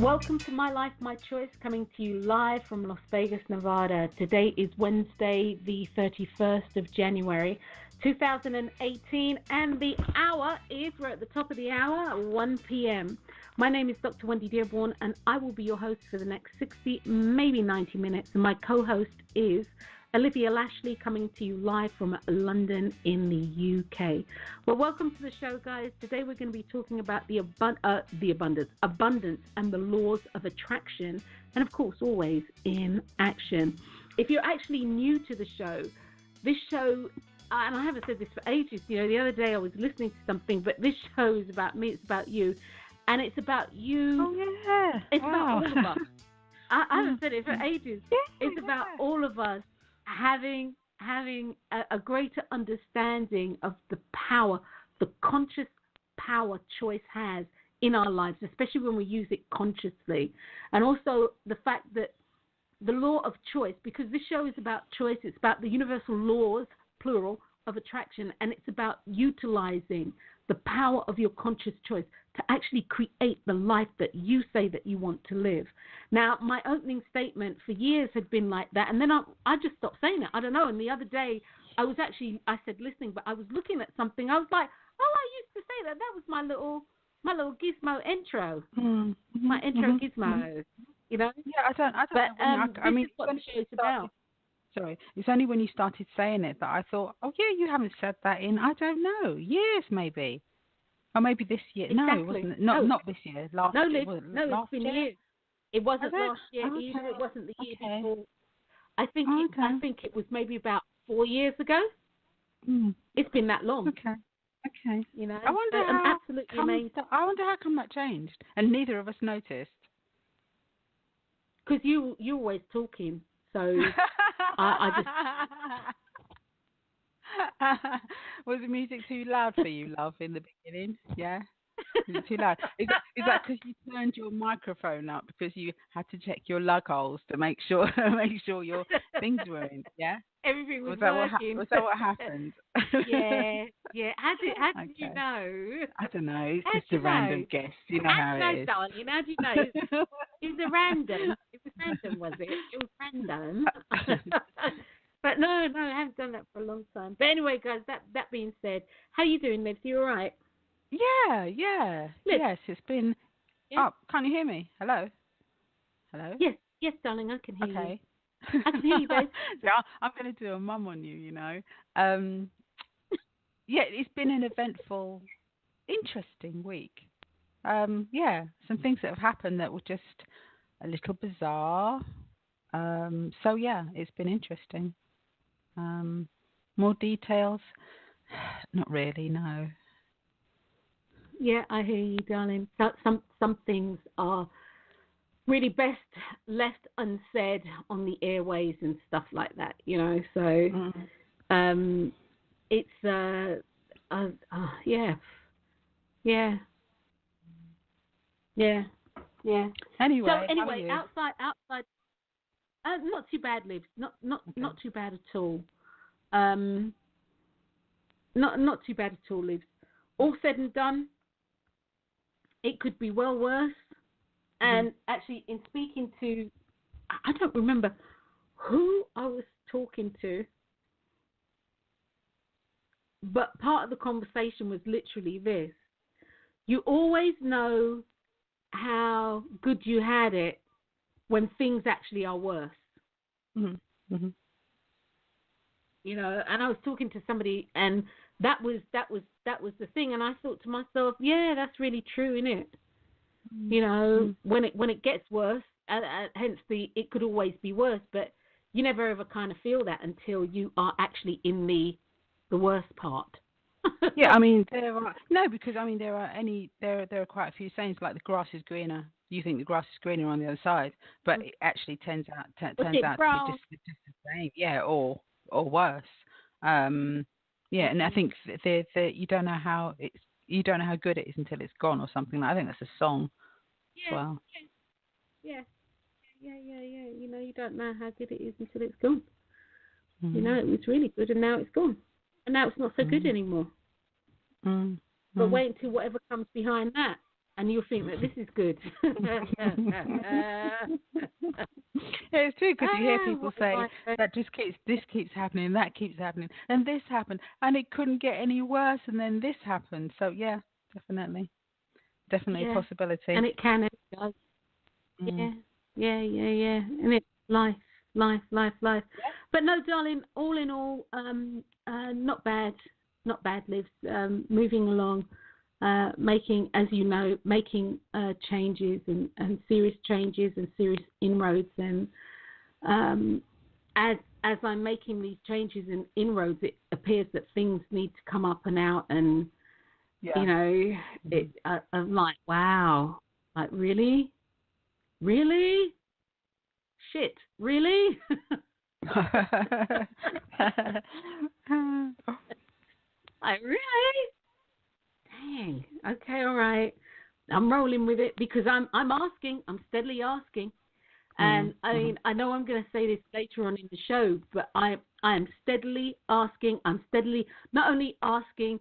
Welcome to My Life, My Choice, coming to you live from Las Vegas, Nevada. Today is Wednesday, the 31st of January, 2018, and the hour is, we're at the top of the hour, at 1 p.m. My name is Dr. Wendy Dearborne, and I will be your host for the next 60, maybe 90 minutes. And my co-host is Olivia Lashley, coming to you live from London in the UK. Well, welcome to the show, guys. Today we're going to be talking about the abundance, and the laws of attraction, and of course, always in action. If you're actually new to the show, this show, and I haven't said this for ages, the other day I was listening to something, but this show is about me, it's about you, and it's about you. Oh, yeah. It's about all of us. I haven't said it for ages. It's about all of us having a greater understanding of the power, the conscious power choice has in our lives, especially when we use it consciously. And also the fact that the law of choice, because this show is about choice, it's about the universal laws, plural, of attraction, and it's about utilizing the power of your conscious choice to actually create the life that you say that you want to live. Now, my opening statement for years had been like that, and then I just stopped saying it. I don't know. And the other day, I said listening, but I was looking at something. I was like, oh, I used to say that. That was my little gizmo intro, my intro gizmo. Yeah, I don't know. I mean, this is what the show is about. Sorry, it's only when you started saying it that I thought, oh yeah, you haven't said that in, I don't know, years maybe. Or maybe this year. Exactly. No, it wasn't. Not this year. Last year. It's been years. It wasn't last year either. It wasn't the year before. I think it was maybe about 4 years ago. It's been that long. Okay. I wonder absolutely amazing. I wonder how come that changed, and neither of us noticed. Because you're always talking, so I just. Was the music too loud for you, love, in the beginning? Yeah? Is it too loud? Is that because you turned your microphone up because you had to check your lug holes to make sure your things were in? Yeah? Everything was working. Was that what happened? Yeah. How did you know? I don't know. It's just a random guess. You know how it is. Darling, how do you know? It was a random. It was random, was it? It was random. But no, I haven't done that for a long time. But anyway, guys, that being said, how you doing, Liv? You all right? Yeah. Liv? Yes, it's been up. Can't you hear me? Hello? Yes, darling, I can hear you. Okay. I can hear you, babe. Yeah, I'm going to do a mum on you, Yeah, it's been an eventful, interesting week. Some things that have happened that were just a little bizarre. So, yeah, it's been interesting. More details? Not really, no. Yeah, I hear you, darling. Some things are really best left unsaid on the airways and stuff like that, So, it's yeah. Anyway, outside. Not too bad, Liv. Not too bad at all. Not too bad at all, Liv. All said and done, it could be well worse. And actually, in speaking to, I don't remember who I was talking to, but part of the conversation was literally this: you always know how good you had it when things actually are worse. And I was talking to somebody, and that was the thing, and I thought to myself, yeah, that's really true, isn't it? When it gets worse, hence it could always be worse, but you never ever kind of feel that until you are actually in the worst part. Yeah, I mean there are quite a few sayings like the grass is greener. You think the grass is greener on the other side, but it actually turns out to be just the same. Yeah, or worse. And I think you don't know how good it is until it's gone or something. I think that's a song as well. Yeah. You don't know how good it is until it's gone. It was really good, and now it's gone, and now it's not so good anymore. But wait until whatever comes behind that. and you'll think that this is good. It's true, because you hear people say that this keeps happening, that keeps happening, and this happened, and it couldn't get any worse, and then this happened. So yeah, definitely a possibility. And it can, it does. Yeah. And it's life. Yeah. But no, darling, all in all, not bad, Liv. Moving along, making, as you know, changes and serious changes and serious inroads. And as I'm making these changes and inroads, it appears that things need to come up and out. And you know, I'm like, wow, like really. Shit, really? Like, really? Dang. Okay, all right. I'm rolling with it because I'm steadily asking. And I mean, I know I'm going to say this later on in the show, but I am steadily asking. I'm steadily not only asking,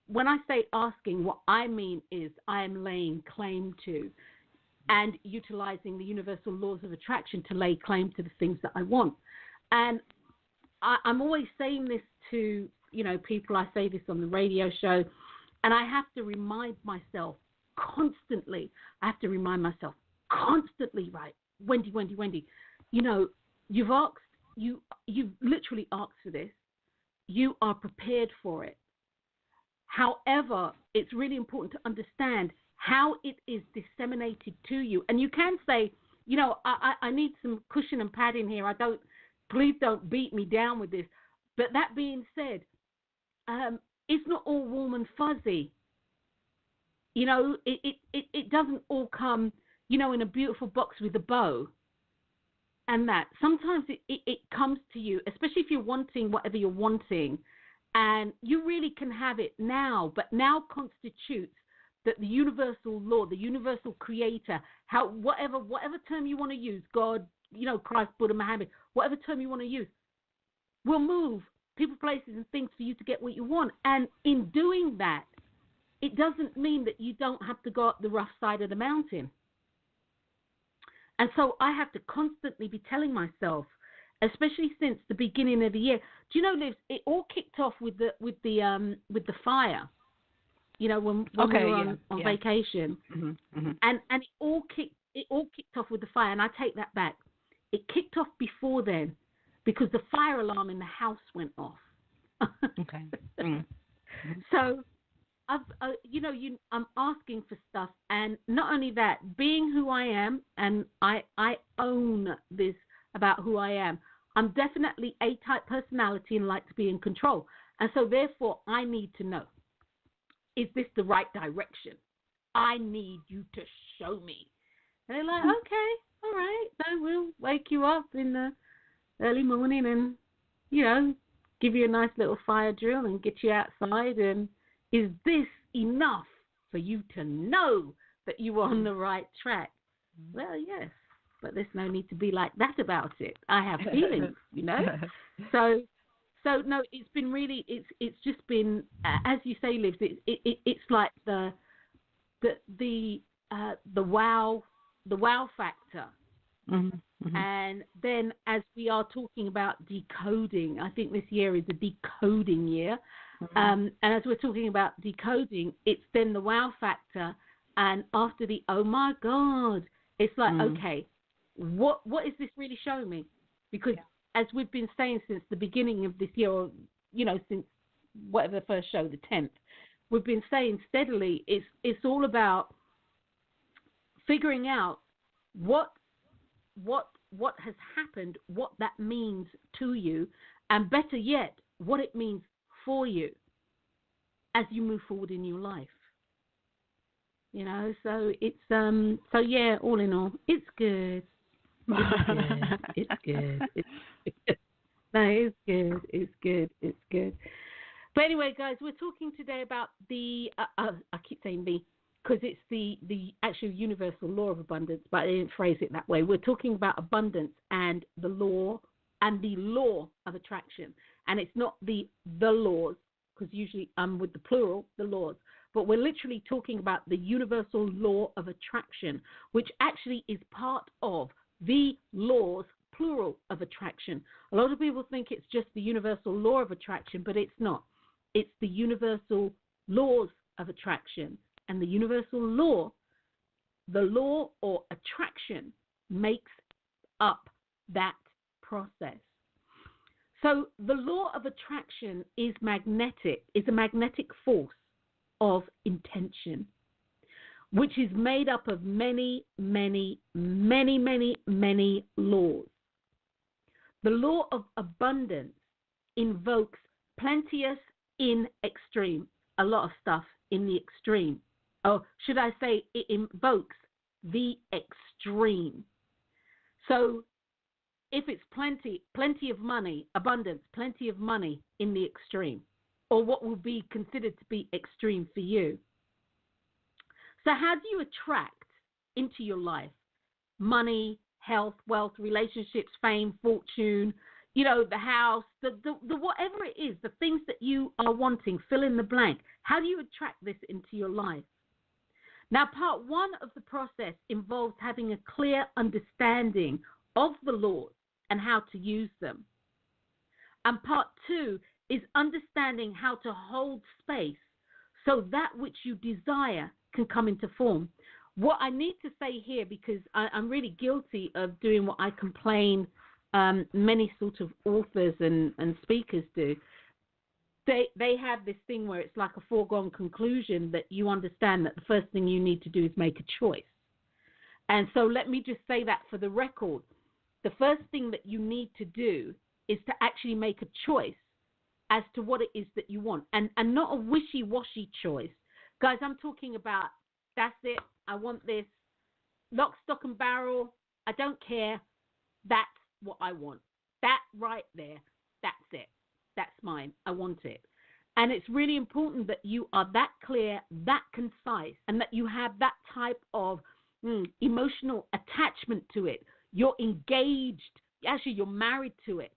when I say asking, what I mean is I am laying claim to and utilizing the universal laws of attraction to lay claim to the things that I want. And I'm always saying this to, you know, people. I say this on the radio show, and I have to remind myself constantly. Right? Wendy, you know, you've literally asked for this. You are prepared for it. However, it's really important to understand how it is disseminated to you. And you can say, you know, I need some cushion and padding here. Please don't beat me down with this. But that being said, it's not all warm and fuzzy. You know, it doesn't all come, you know, in a beautiful box with a bow. And that sometimes it comes to you, especially if you're wanting whatever you're wanting, and you really can have it now, but now constitutes that the universal law, the universal creator, whatever term you want to use, God, you know, Christ, Buddha, Muhammad, whatever term you want to use, will move people, places, and things for you to get what you want. And in doing that, it doesn't mean that you don't have to go up the rough side of the mountain. And so I have to constantly be telling myself, especially since the beginning of the year. Do you know, Liv, it all kicked off with the fire. You know, when we were on vacation, and it all kicked off with the fire. And I take that back. It kicked off before then, because the fire alarm in the house went off. Okay. So, I'm asking for stuff, and not only that, being who I am, and I own this about who I am. I'm definitely A-type personality and like to be in control, and so therefore I need to know. Is this the right direction? I need you to show me. And they're like, okay, all right. So we'll wake you up in the early morning and, you know, give you a nice little fire drill and get you outside. And is this enough for you to know that you are on the right track? Well, yes, but there's no need to be like that about it. I have feelings, you know. So no, it's been really, it's just been, as you say, Liv, it's like the wow factor. And then as we are talking about decoding, I think this year is a decoding year. And as we're talking about decoding, it's then the wow factor. And after the, oh my God, it's like, okay, what is this really showing me? Because as we've been saying since the beginning of this year, or, you know, since whatever the first show, the 10th, we've been saying steadily, it's all about figuring out what has happened, what that means to you, and better yet, what it means for you as you move forward in your life. You know, so it's so yeah, all in all, it's good. It's good. No, it's good. It's good. It's good. But anyway, guys, we're talking today about the I keep saying the, because it's the actual universal law of abundance, but I didn't phrase it that way. We're talking about abundance and the law of attraction. And it's not the laws, because usually I'm with the plural, the laws, but we're literally talking about the universal law of attraction, which actually is part of the laws, plural, of attraction. A lot of people think it's just the universal law of attraction, but it's not. It's the universal laws of attraction. And the universal law, the law or attraction, makes up that process. So the law of attraction is magnetic, is a magnetic force of intention, which is made up of many, many, many, many, many laws. The law of abundance invokes plenteous in extreme, a lot of stuff in the extreme. Or should I say it invokes the extreme. So if it's plenty of money, abundance, plenty of money in the extreme, or what will be considered to be extreme for you. So how do you attract into your life money, health, wealth, relationships, fame, fortune, the house, the whatever it is, the things that you are wanting, fill in the blank. How do you attract this into your life? Now, part one of the process involves having a clear understanding of the laws and how to use them. And part two is understanding how to hold space so that which you desire can come into form. What I need to say here, because I'm really guilty of doing what I complain many sort of authors and speakers do, they have this thing where it's like a foregone conclusion that you understand that the first thing you need to do is make a choice. And so let me just say that for the record. The first thing that you need to do is to actually make a choice as to what it is that you want, and not a wishy-washy choice. Guys, I'm talking about, that's it, I want this, lock, stock, and barrel, I don't care, that's what I want. That right there, that's it. That's mine. I want it. And it's really important that you are that clear, that concise, and that you have that type of emotional attachment to it. You're engaged. Actually, you're married to it.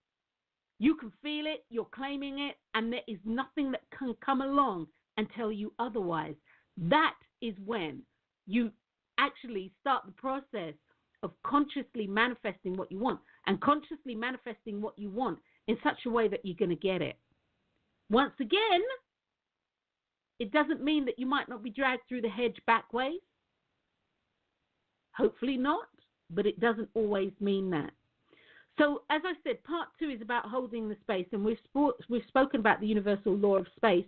You can feel it. You're claiming it. And there is nothing that can come along and tell you otherwise. That is when you actually start the process of consciously manifesting what you want, and consciously manifesting what you want in such a way that you're going to get it. Once again, it doesn't mean that you might not be dragged through the hedge back ways. Hopefully not, but it doesn't always mean that. So, as I said, part two is about holding the space, and we've spoken about the universal law of space,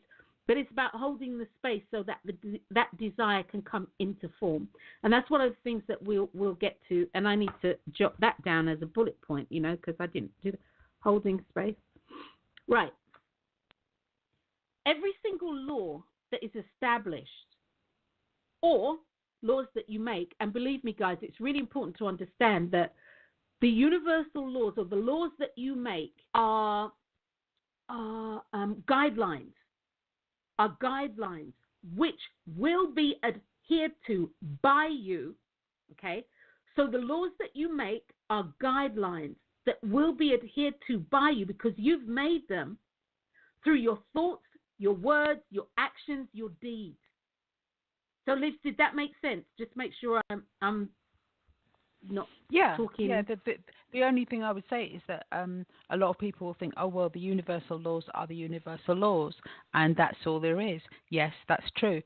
but it's about holding the space so that that desire can come into form. And that's one of the things that we'll get to, and I need to jot that down as a bullet point, because I didn't do that. Holding space. Right. Every single law that is established, or laws that you make, and believe me, guys, it's really important to understand that the universal laws, or the laws that you make, are guidelines. Are guidelines which will be adhered to by you. Okay, so the laws that you make are guidelines that will be adhered to by you because you've made them through your thoughts, your words, your actions, your deeds. So, Liz, did that make sense? Just make sure I'm not talking. Yeah, the only thing I would say is that a lot of people will think, oh, well, the universal laws are the universal laws, and that's all there is. Yes, that's true.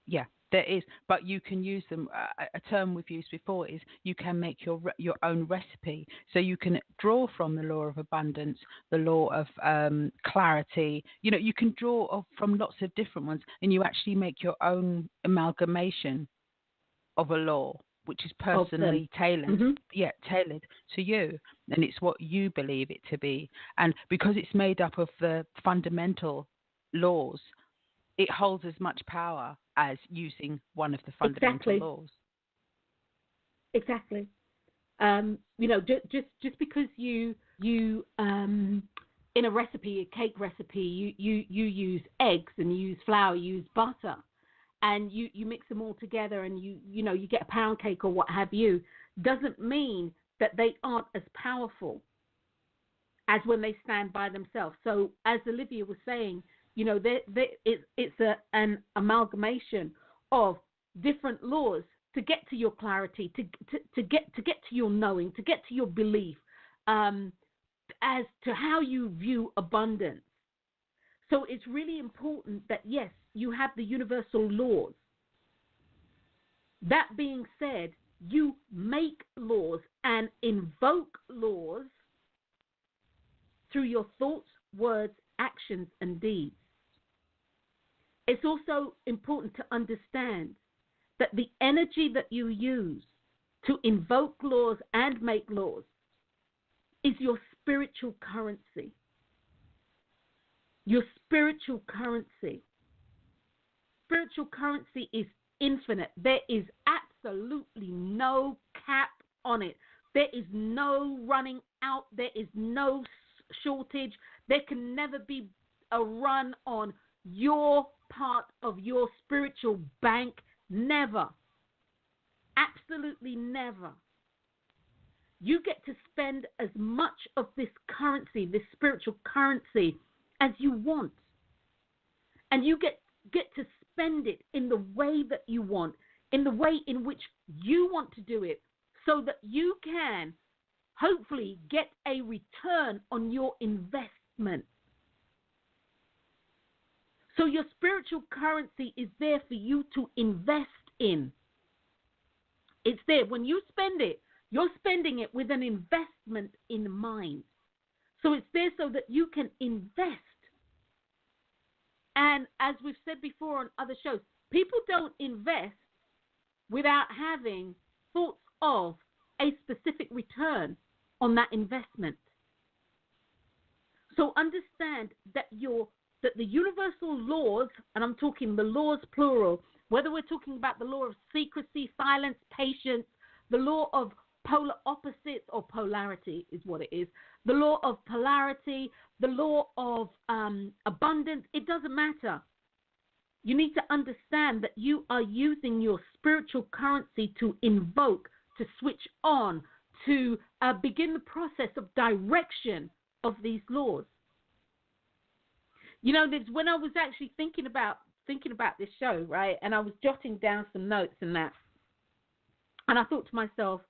Yeah, there is, but you can use them. A term we've used before is you can make your own recipe. So you can draw from the law of abundance, the law of clarity. You can draw from lots of different ones, and you actually make your own amalgamation of a law, which is personally tailored. Mm-hmm. Yeah, tailored to you, and it's what you believe it to be. And because it's made up of the fundamental laws, it holds as much power as using one of the fundamental laws. Exactly. Just because you in a recipe, a cake recipe, you use eggs and you use flour, you use butter, and you mix them all together, and you get a pound cake or what have you, doesn't mean that they aren't as powerful as when they stand by themselves. So as Olivia was saying, It's an amalgamation of different laws to get to your clarity, to get to your knowing, to get to your belief, as to how you view abundance. So it's really important that, yes, you have the universal laws. That being said, you make laws and invoke laws through your thoughts, words, actions, and deeds. It's also important to understand that the energy that you use to invoke laws and make laws is your spiritual currency. Your spiritual currency. Spiritual currency is infinite. There is absolutely no cap on it. There is no running out. There is no shortage. There can never be a run on your part of your spiritual bank. Never. Absolutely never. You get to spend as much of this currency, this spiritual currency, as you want. And you get to spend it in the way that you want, in the way in which you want to do it, so that you can hopefully get a return on your investment. So your spiritual currency is there for you to invest in. It's there. When you spend it, you're spending it with an investment in mind. So it's there so that you can invest. And as we've said before on other shows, people don't invest without having thoughts of a specific return on that investment. So understand that the universal laws, and I'm talking the laws plural, whether we're talking about the law of secrecy, silence, patience, the law of polar opposites, or polarity is what it is, the law of polarity, the law of abundance, it doesn't matter. You need to understand that you are using your spiritual currency to invoke, to switch on, to begin the process of direction of these laws. You know, when I was actually thinking about this show, right, and I was jotting down some notes and that, and I thought to myself,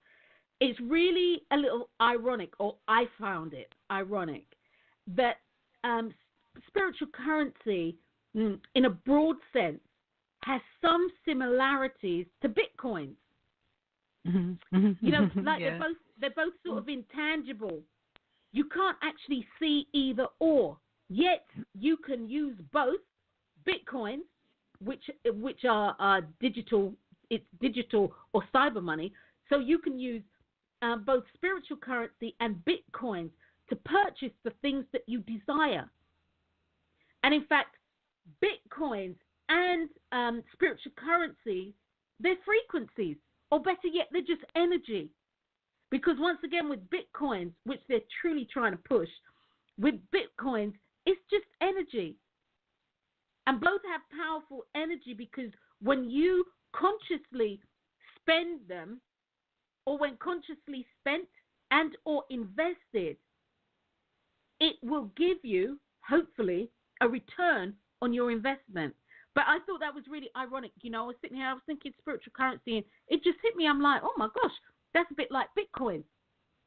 it's really a little ironic, or I found it ironic, that spiritual currency, in a broad sense, has some similarities to Bitcoin. Mm-hmm. You know, like yeah. they're both sort of intangible. You can't actually see either or. Yet you can use both Bitcoin, which are digital. It's digital or cyber money. So you can use both spiritual currency and Bitcoins to purchase the things that you desire. And in fact, Bitcoins and spiritual currency, they're frequencies, or better yet, they're just energy. Because once again, with Bitcoins, which they're truly trying to push, with Bitcoins, it's just energy. And both have powerful energy, because when you consciously spend them, or when consciously spent and or invested, it will give you, hopefully, a return on your investment. But I thought that was really ironic. You know, I was sitting here, I was thinking spiritual currency, and it just hit me. I'm like, oh my gosh, that's a bit like Bitcoin,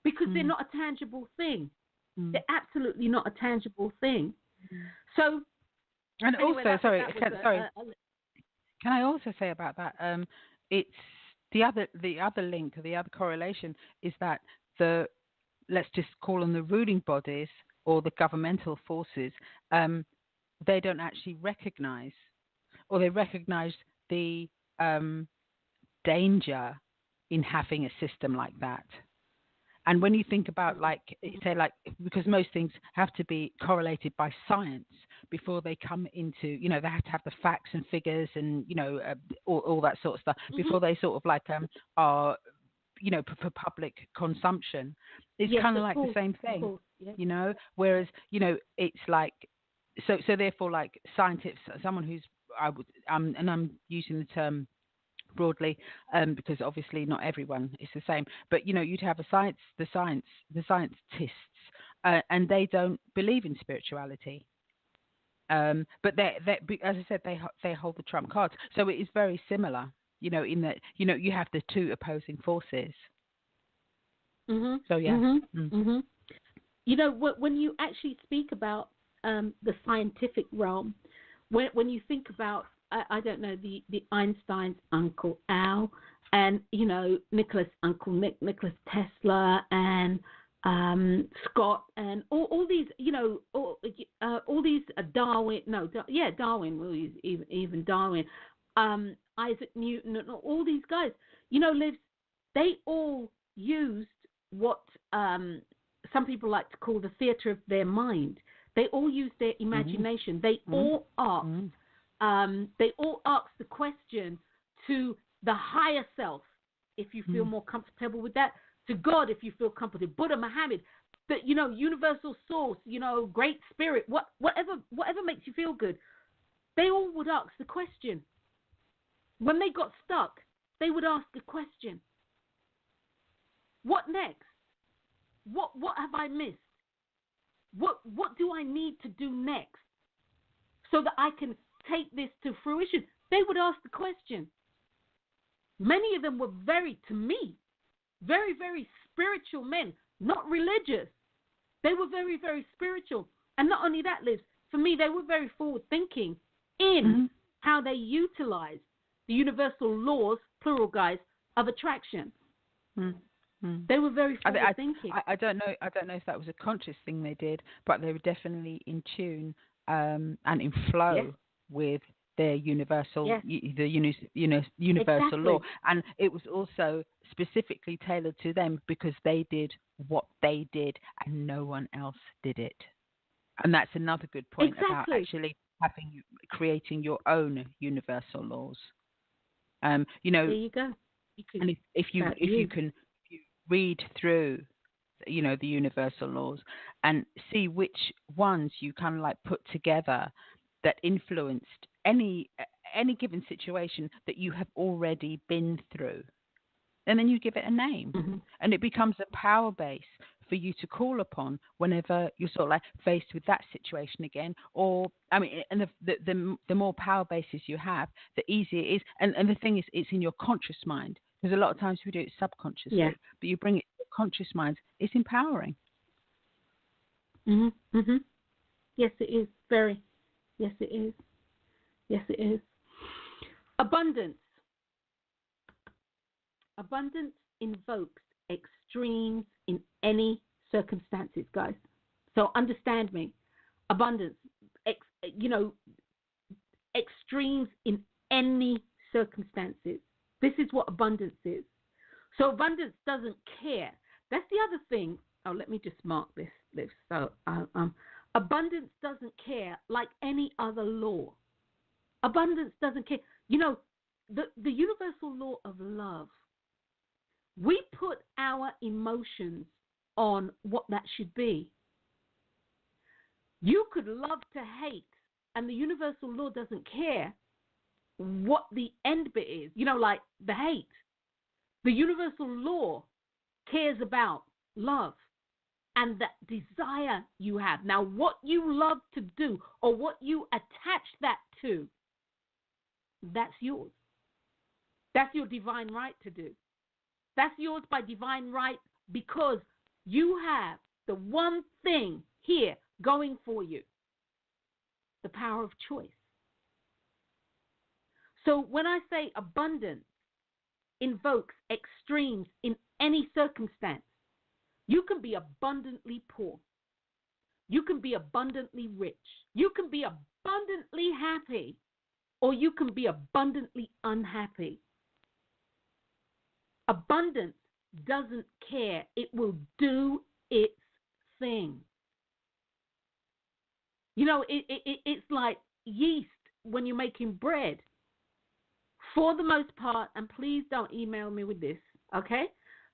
because they're not a tangible thing. They're absolutely not a tangible thing. So, and anyway, also, can I also say about that? It's the other link, the other correlation is that let's just call them the ruling bodies or the governmental forces. They don't actually recognize, or they recognize the danger in having a system like that. And when you think about, because most things have to be correlated by science before they come into, they have to have the facts and figures and, all that sort of stuff before they sort of are, for public consumption. It's kind of like the same thing, whereas, it's like, so therefore, like scientists, someone who's, and I'm using the term broadly, because obviously not everyone is the same. But you'd have the scientists, and they don't believe in spirituality. But as I said, they hold the trump cards. So it is very similar, in that you have the two opposing forces. So yeah. When you actually speak about the scientific realm, when you think about I don't know the Einstein's Uncle Al and Nicholas Uncle Nicholas Tesla and Scott and all these all these Darwin Darwin even Darwin Isaac Newton and all these guys Liv, they all used what some people like to call the theater of their mind. They all use their imagination. They all asked the question to the higher self, if you feel more comfortable with that, to God, if you feel comfortable, Buddha, Muhammad, the universal source, great spirit, whatever makes you feel good. They all would ask the question. When they got stuck, they would ask the question. What next? What have I missed? What do I need to do next so that I can take this to fruition? They would ask the question. Many of them were very spiritual men, not religious. They were very, very spiritual. And not only that, Liz, for me, they were very forward thinking in how they utilized the universal laws, plural guys, of attraction. They were very forward thinking. I don't know if that was a conscious thing they did, but they were definitely in tune and in flow with their universal, universal law, and it was also specifically tailored to them because they did what they did and no one else did it. And that's another good point about actually creating your own universal laws. There you go. And if you can read through, the universal laws and see which ones you kind of like put together that influenced any given situation that you have already been through, and then you give it a name, and it becomes a power base for you to call upon whenever you're sort of like faced with that situation again. Or and the more power bases you have, the easier it is. And the thing is, it's in your conscious mind, because a lot of times we do it subconsciously, but you bring it to your conscious mind. It's empowering. Yes, it is. Very. Yes, it is. Yes, it is. Abundance. Abundance invokes extremes in any circumstances, guys. So understand me. Abundance, extremes in any circumstances. This is what abundance is. So abundance doesn't care. That's the other thing. Oh, let me just mark this. So abundance doesn't care like any other law. Abundance doesn't care. The universal law of love. We put our emotions on what that should be. You could love to hate, and the universal law doesn't care what the end bit is. Like the hate. The universal law cares about love and that desire you have. Now, what you love to do or what you attach that to, that's yours. That's your divine right to do. That's yours by divine right because you have the one thing here going for you, the power of choice. So when I say abundance invokes extremes in any circumstance, you can be abundantly poor. You can be abundantly rich. You can be abundantly happy, or you can be abundantly unhappy. Abundance doesn't care. It will do its thing. It's like yeast when you're making bread. For the most part, and please don't email me with this, okay?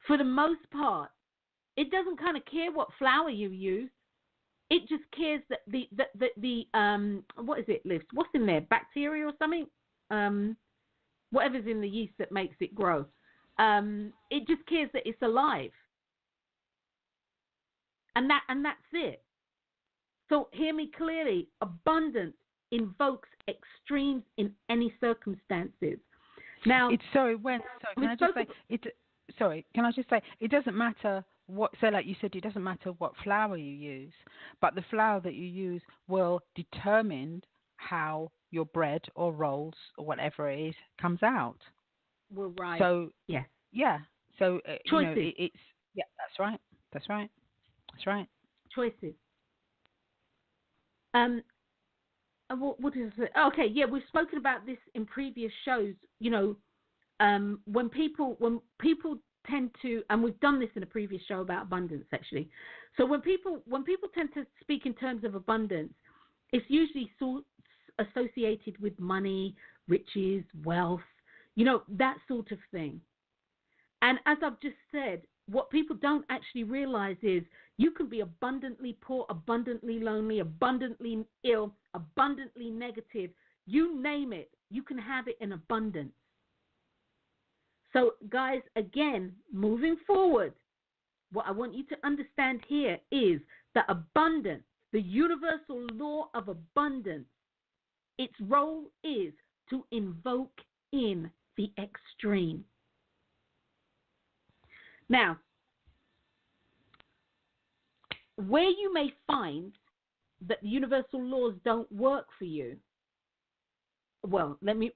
For the most part, it doesn't kind of care what flour you use. It just cares that the what is it, Liv? What's in there? Bacteria or something? Whatever's in the yeast that makes it grow. It just cares that it's alive. And that's it. So hear me clearly. Abundance invokes extremes in any circumstances. Now, can I just say it doesn't matter what. So, like you said, it doesn't matter what flour you use, but the flour that you use will determine how your bread or rolls or whatever it is comes out. Well, right. So yes, yeah. So choices. It's That's right. That's right. That's right. Choices. What is it? Okay, yeah, we've spoken about this in previous shows. When people tend to, and we've done this in a previous show about abundance actually. So when people tend to speak in terms of abundance, it's usually associated with money, riches, wealth, that sort of thing. And as I've just said, what people don't actually realize is you can be abundantly poor, abundantly lonely, abundantly ill, abundantly negative. You name it, you can have it in abundance. So, guys, again, moving forward, what I want you to understand here is that abundance, the universal law of abundance, its role is to invoke in the extreme. Now, where you may find that the universal laws don't work for you, well, let me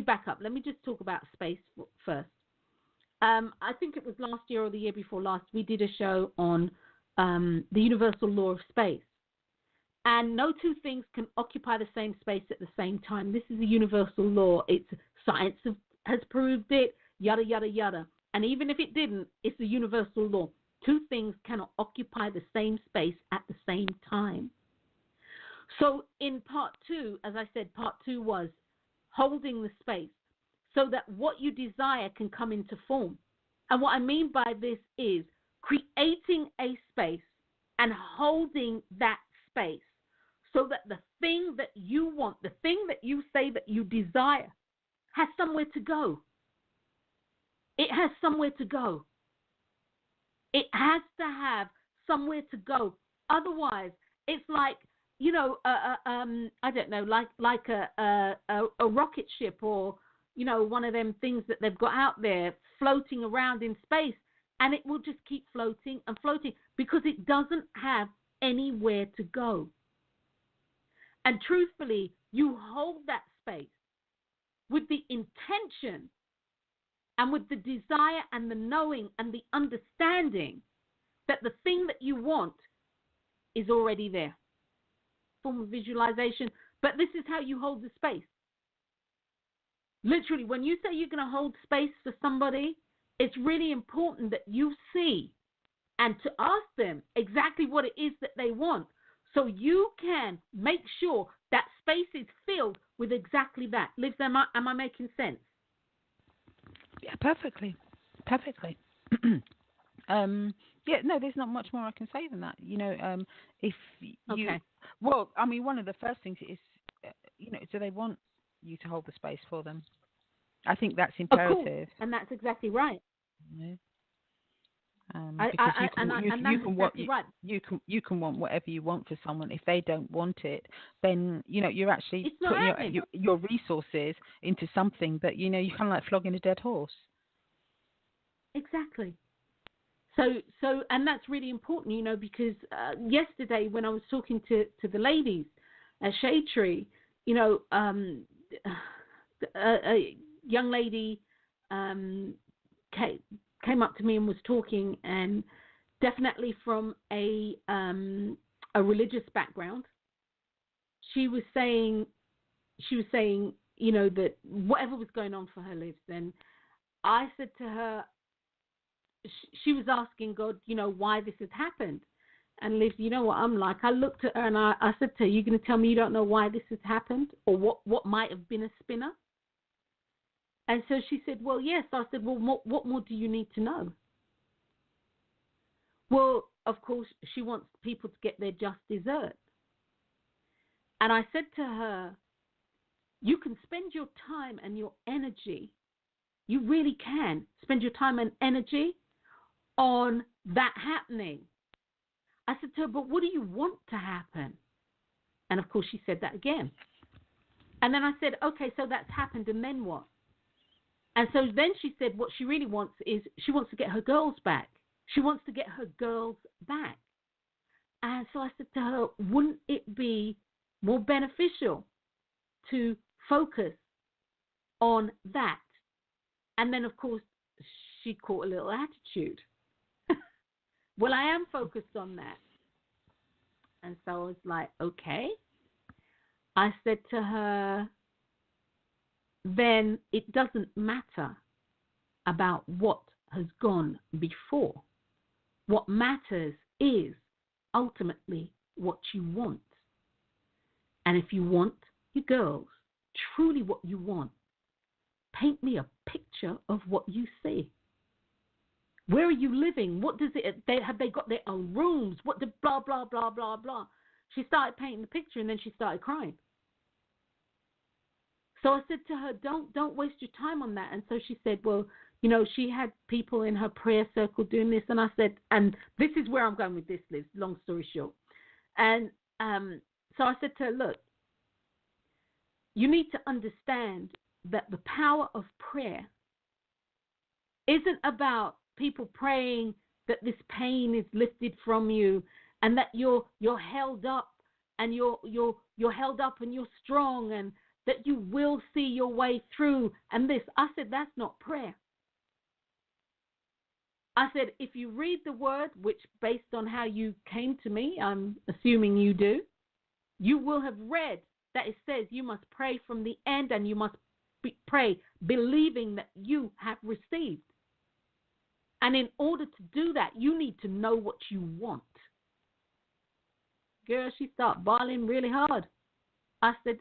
back up. Let me just talk about space first. I think it was last year or the year before last, we did a show on the universal law of space. And no two things can occupy the same space at the same time. This is a universal law. Science has proved it, yada, yada, yada. And even if it didn't, it's a universal law. Two things cannot occupy the same space at the same time. So in part 2, as I said, part 2 was holding the space so that what you desire can come into form. And what I mean by this is creating a space and holding that space so that the thing that you want, the thing that you say that you desire, has somewhere to go. It has somewhere to go. It has to have somewhere to go. Otherwise, it's like, I don't know, like a rocket ship or, one of them things that they've got out there floating around in space, and it will just keep floating and floating because it doesn't have anywhere to go. And truthfully, you hold that space with the intention and with the desire and the knowing and the understanding that the thing that you want is already there. Form of visualization, but this is how you hold the space. Literally, when you say you're going to hold space for somebody, it's really important that you see and to ask them exactly what it is that they want so you can make sure that space is filled with exactly that. Liv, am I making sense? Yeah, perfectly. Yeah, no, there's not much more I can say than that. If you, okay. Well, I mean, one of the first things is, do they want you to hold the space for them? I think that's imperative. Of course, and that's exactly right. Yeah. You can want whatever you want for someone. If they don't want it, then you're actually putting your resources into something that you kind of like flogging a dead horse. Exactly. So, and that's really important, because yesterday when I was talking to the ladies at Shade Tree, a young lady came up to me and was talking, and definitely from a religious background. She was saying, that whatever was going on for her lives. And I said to her, she was asking God, why this has happened. And Liv, you know what I'm like. I looked at her and I said to her, you're going to tell me you don't know why this has happened or what might have been a spinner? And so she said, well, yes. I said, well, what more do you need to know? Well, of course, she wants people to get their just desert. And I said to her, you can spend your time and your energy, you really can spend your time and energy on that happening. I said to her, but what do you want to happen? And of course, she said that again. And then I said, okay, so that's happened, and then what? And so then she said what she really wants is she wants to get her girls back. She wants to get her girls back. And so I said to her, wouldn't it be more beneficial to focus on that? And then, of course, she caught a little attitude. Well, I am focused on that. And so I was like, okay. I said to her, then it doesn't matter about what has gone before. What matters is ultimately what you want. And if you want your girls, truly what you want, paint me a picture of what you see. Where are you living? What does it? Have they got their own rooms? What the blah blah blah blah blah? She started painting the picture, and then she started crying. So I said to her, don't waste your time on that. And so she said, well, you know, she had people in her prayer circle doing this. And I said, and this is where I'm going with this, Liz, long story short. And so I said to her, look, you need to understand that the power of prayer isn't about people praying that this pain is lifted from you and that you're held up and you're held up and you're strong and that you will see your way through and this. I said, that's not prayer. I said, if you read the word, which based on how you came to me, I'm assuming you do, you will have read that it says you must pray from the end and you must pray believing that you have received. And in order to do that, you need to know what you want. Girl, she started bawling really hard. I said,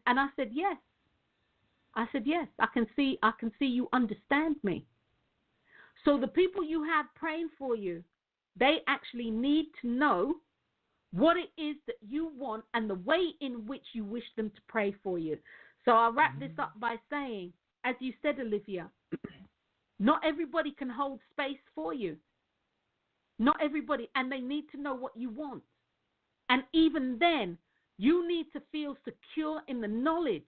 yes. I said, yes, I can see you understand me. So the people you have praying for you, they actually need to know what it is that you want and the way in which you wish them to pray for you. So I'll wrap this up by saying, as you said, Olivia, not everybody can hold space for you. Not everybody, and they need to know what you want. And even then, you need to feel secure in the knowledge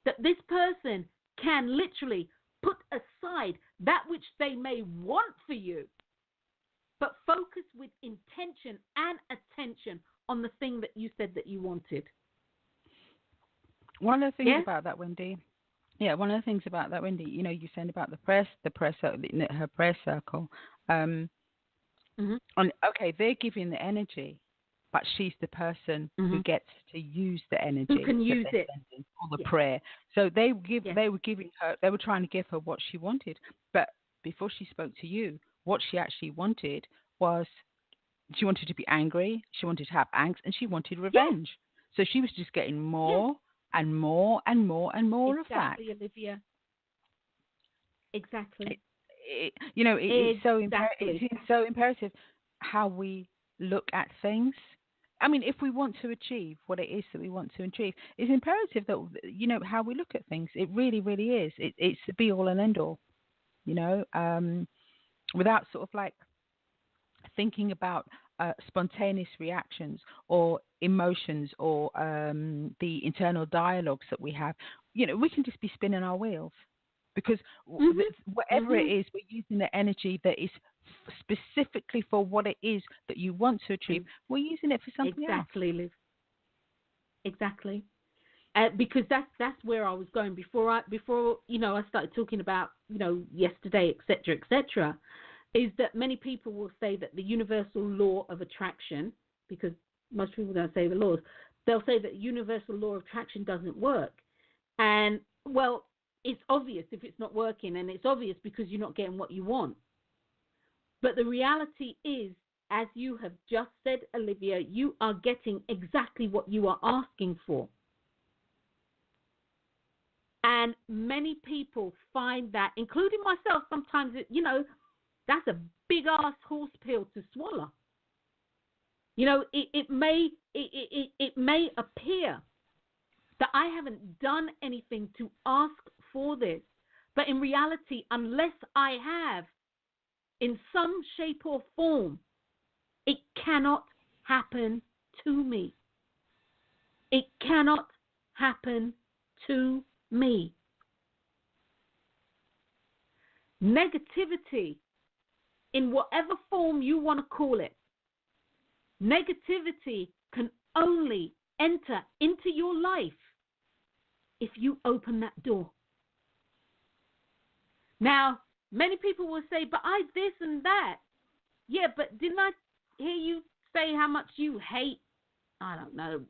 that this person can literally put aside that which they may want for you, but focus with intention and attention on the thing that you said that you wanted. One of the things about that, Wendy. Yeah, one of the things about that, Wendy, you know, you said about her prayer circle. And okay, they're giving the energy, but she's the person who gets to use the energy. Who can use it for the prayer. So they were trying to give her what she wanted. But before she spoke to you, what she actually wanted was she wanted to be angry, she wanted to have angst, and she wanted revenge. So she was just getting more and more and more and more of that. Exactly, Olivia. Exactly. It's so imperative how we look at things. I mean, if we want to achieve what it is that we want to achieve, it's imperative that, you know, how we look at things. It really, really is. It's the be all and end all, you know, without sort of like thinking about spontaneous reactions or emotions or the internal dialogues that we have. You know, we can just be spinning our wheels because whatever it is, we're using the energy that is specifically for what it is that you want to achieve. We're using it for something else. Exactly, Liv. Exactly. Because that's where I was going before you know, I started talking about, you know, yesterday, etc., is that many people will say that the universal law of attraction, because most people don't say the laws, they'll say that universal law of attraction doesn't work. And, well, it's obvious if it's not working, and it's obvious because you're not getting what you want. But the reality is, as you have just said, Olivia, you are getting exactly what you are asking for. And many people find that, including myself, sometimes, you know, that's a big-ass horse pill to swallow. You know, it may appear that I haven't done anything to ask for this. But in reality, unless I have, in some shape or form, it cannot happen to me. It cannot happen to me. Negativity, in whatever form you want to call it, negativity can only enter into your life if you open that door. Now, many people will say, but I this and that. Yeah, but didn't I hear you say how much you hate? I don't know.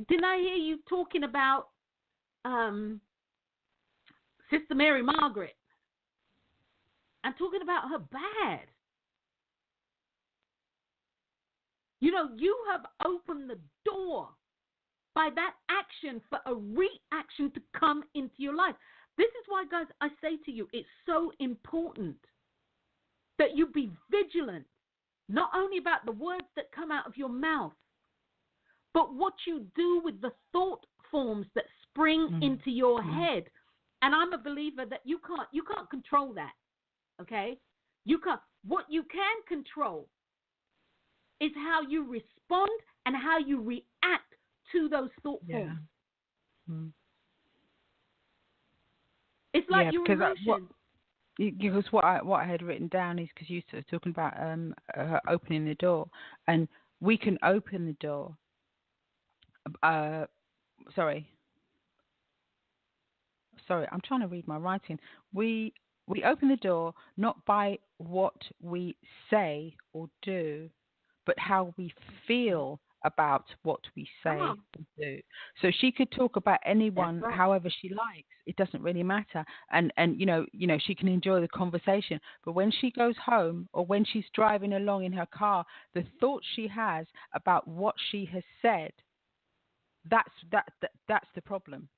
Didn't I hear you talking about Sister Mary Margaret and talking about her bad? You know, you have opened the door by that action for a reaction to come into your life. This is why, guys, I say to you, it's so important that you be vigilant, not only about the words that come out of your mouth, but what you do with the thought forms that spring into your head. And I'm a believer that you can't control that. Okay? You can't. What you can control is how you respond and how you react to those thought forms. It's like your emotions. Because what I had written down is because you were talking about her opening the door, and we can open the door. Sorry, I'm trying to read my writing. We open the door not by what we say or do, but how we feel about what we say or do. So she could talk about anyone however she likes. It doesn't really matter. And you know she can enjoy the conversation. But when she goes home or when she's driving along in her car, the thoughts she has about what she has said, that's the problem.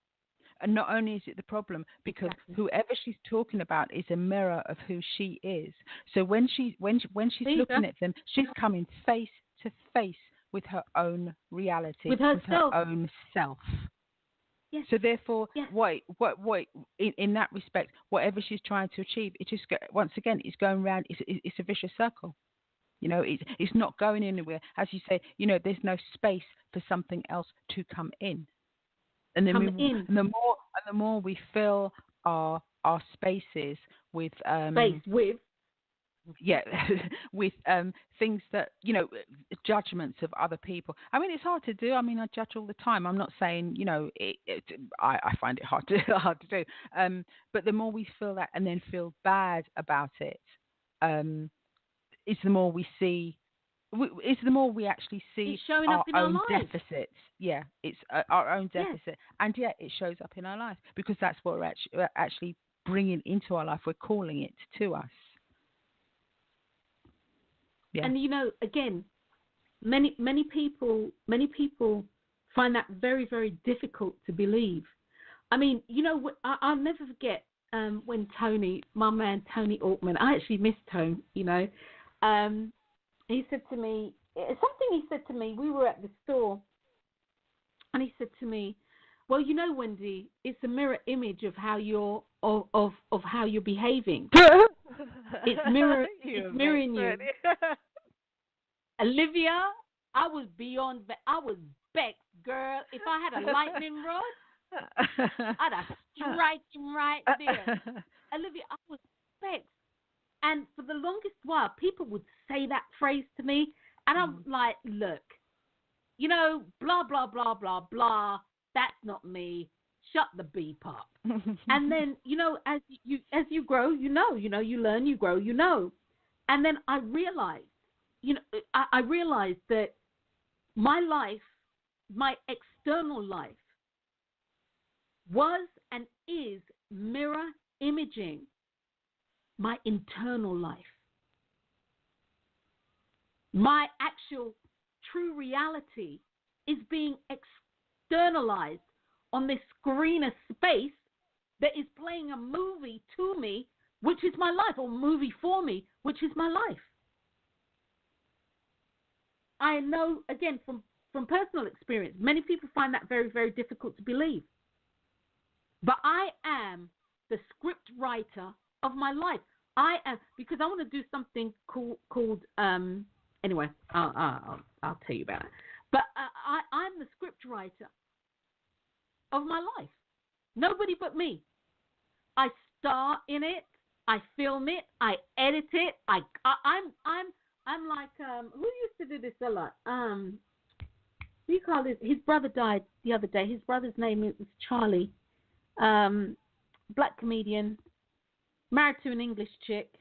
And not only is it the problem, because whoever she's talking about is a mirror of who she is. So when she's looking at them, she's coming face to face with her own reality, with her own self. Yes. So therefore, in that respect, whatever she's trying to achieve, it just once again it's going round. It's a vicious circle. You know, it's not going anywhere. As you say, you know, there's no space for something else to come in. And then the more we fill our spaces with with things that, you know, judgments of other people. I mean, it's hard to do. I mean, I judge all the time. I'm not saying, you know, I find it hard to do. But the more we feel that and then feel bad about it, it's the more we see. It's the more we actually see our own deficits. Yeah, it's our own deficit, and it shows up in our life because that's what we're actually bringing into our life. We're calling it to us. Yeah. And you know, again, many people find that very, very difficult to believe. I mean, you know, I'll never forget when Tony, my man Tony Altman, I actually miss Tone. You know. He said to me, we were at the store, and he said to me, well, you know, Wendy, it's a mirror image of how you're, of how you're behaving. It's mirroring you. Olivia, I was vexed, girl. If I had a lightning rod, I'd have strike him right there. Olivia, I was vexed. And for the longest while, people would say that phrase to me, and I'm like, look, you know, blah, blah, blah, blah, blah, that's not me. Shut the beep up. And then, you know, as you grow, you learn, you grow, you know. And then I realized, I realized that my life, my external life, was and is mirror imaging my internal life. My actual true reality is being externalized on this screen of space that is playing a movie to me, which is my life, or movie for me, which is my life. I know, again, from personal experience, many people find that very, very difficult to believe. But I am the script writer of my life. I am, because I want to do something called anyway, I'll tell you about it. But I'm the script writer of my life. Nobody but me. I star in it. I film it. I edit it. I'm like who used to do this a lot? What do you call it? His brother died the other day. His brother's name is Charlie. Black comedian, married to an English chick.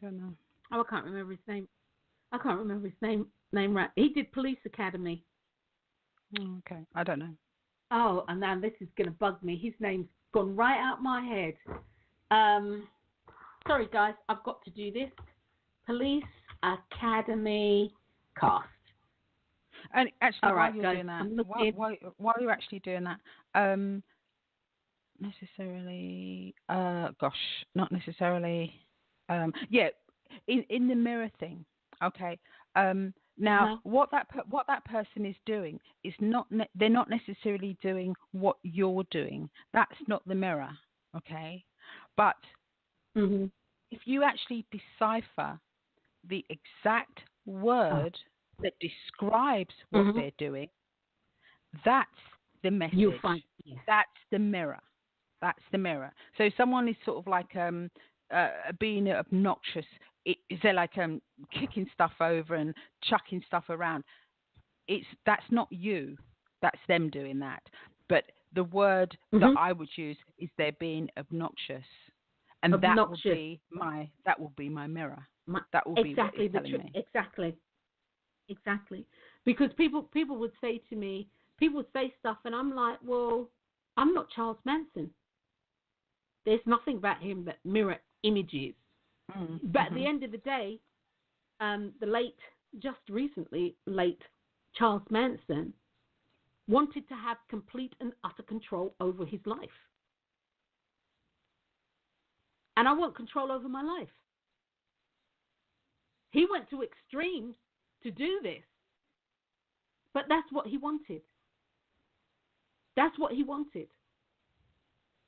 Don't know. Oh, I can't remember his name. Name right. He did Police Academy. Oh, okay, I don't know. Oh, and now this is gonna bug me. His name's gone right out my head. Sorry guys, I've got to do this. Police Academy cast. And actually, all while right, you're guys, doing that, while you're actually doing that, necessarily, not necessarily, yeah, in the mirror thing, okay. Now, what that person is doing is they're not necessarily doing what you're doing. That's not the mirror, okay. But if you actually decipher the exact word that describes what they're doing, that's the message. You'll find, That's the mirror. That's the mirror. So someone is sort of like being obnoxious. Is they're like kicking stuff over and chucking stuff around? That's not you. That's them doing that. But the word that I would use is they're being obnoxious, and that will be my mirror. That will be what it's telling me. Exactly. Because people would say to me, people would say stuff, and I'm like, well, I'm not Charles Manson. There's nothing about him that mirror images. But at the end of the day, the just recently late Charles Manson wanted to have complete and utter control over his life. And I want control over my life. He went to extremes to do this. But that's what he wanted. That's what he wanted.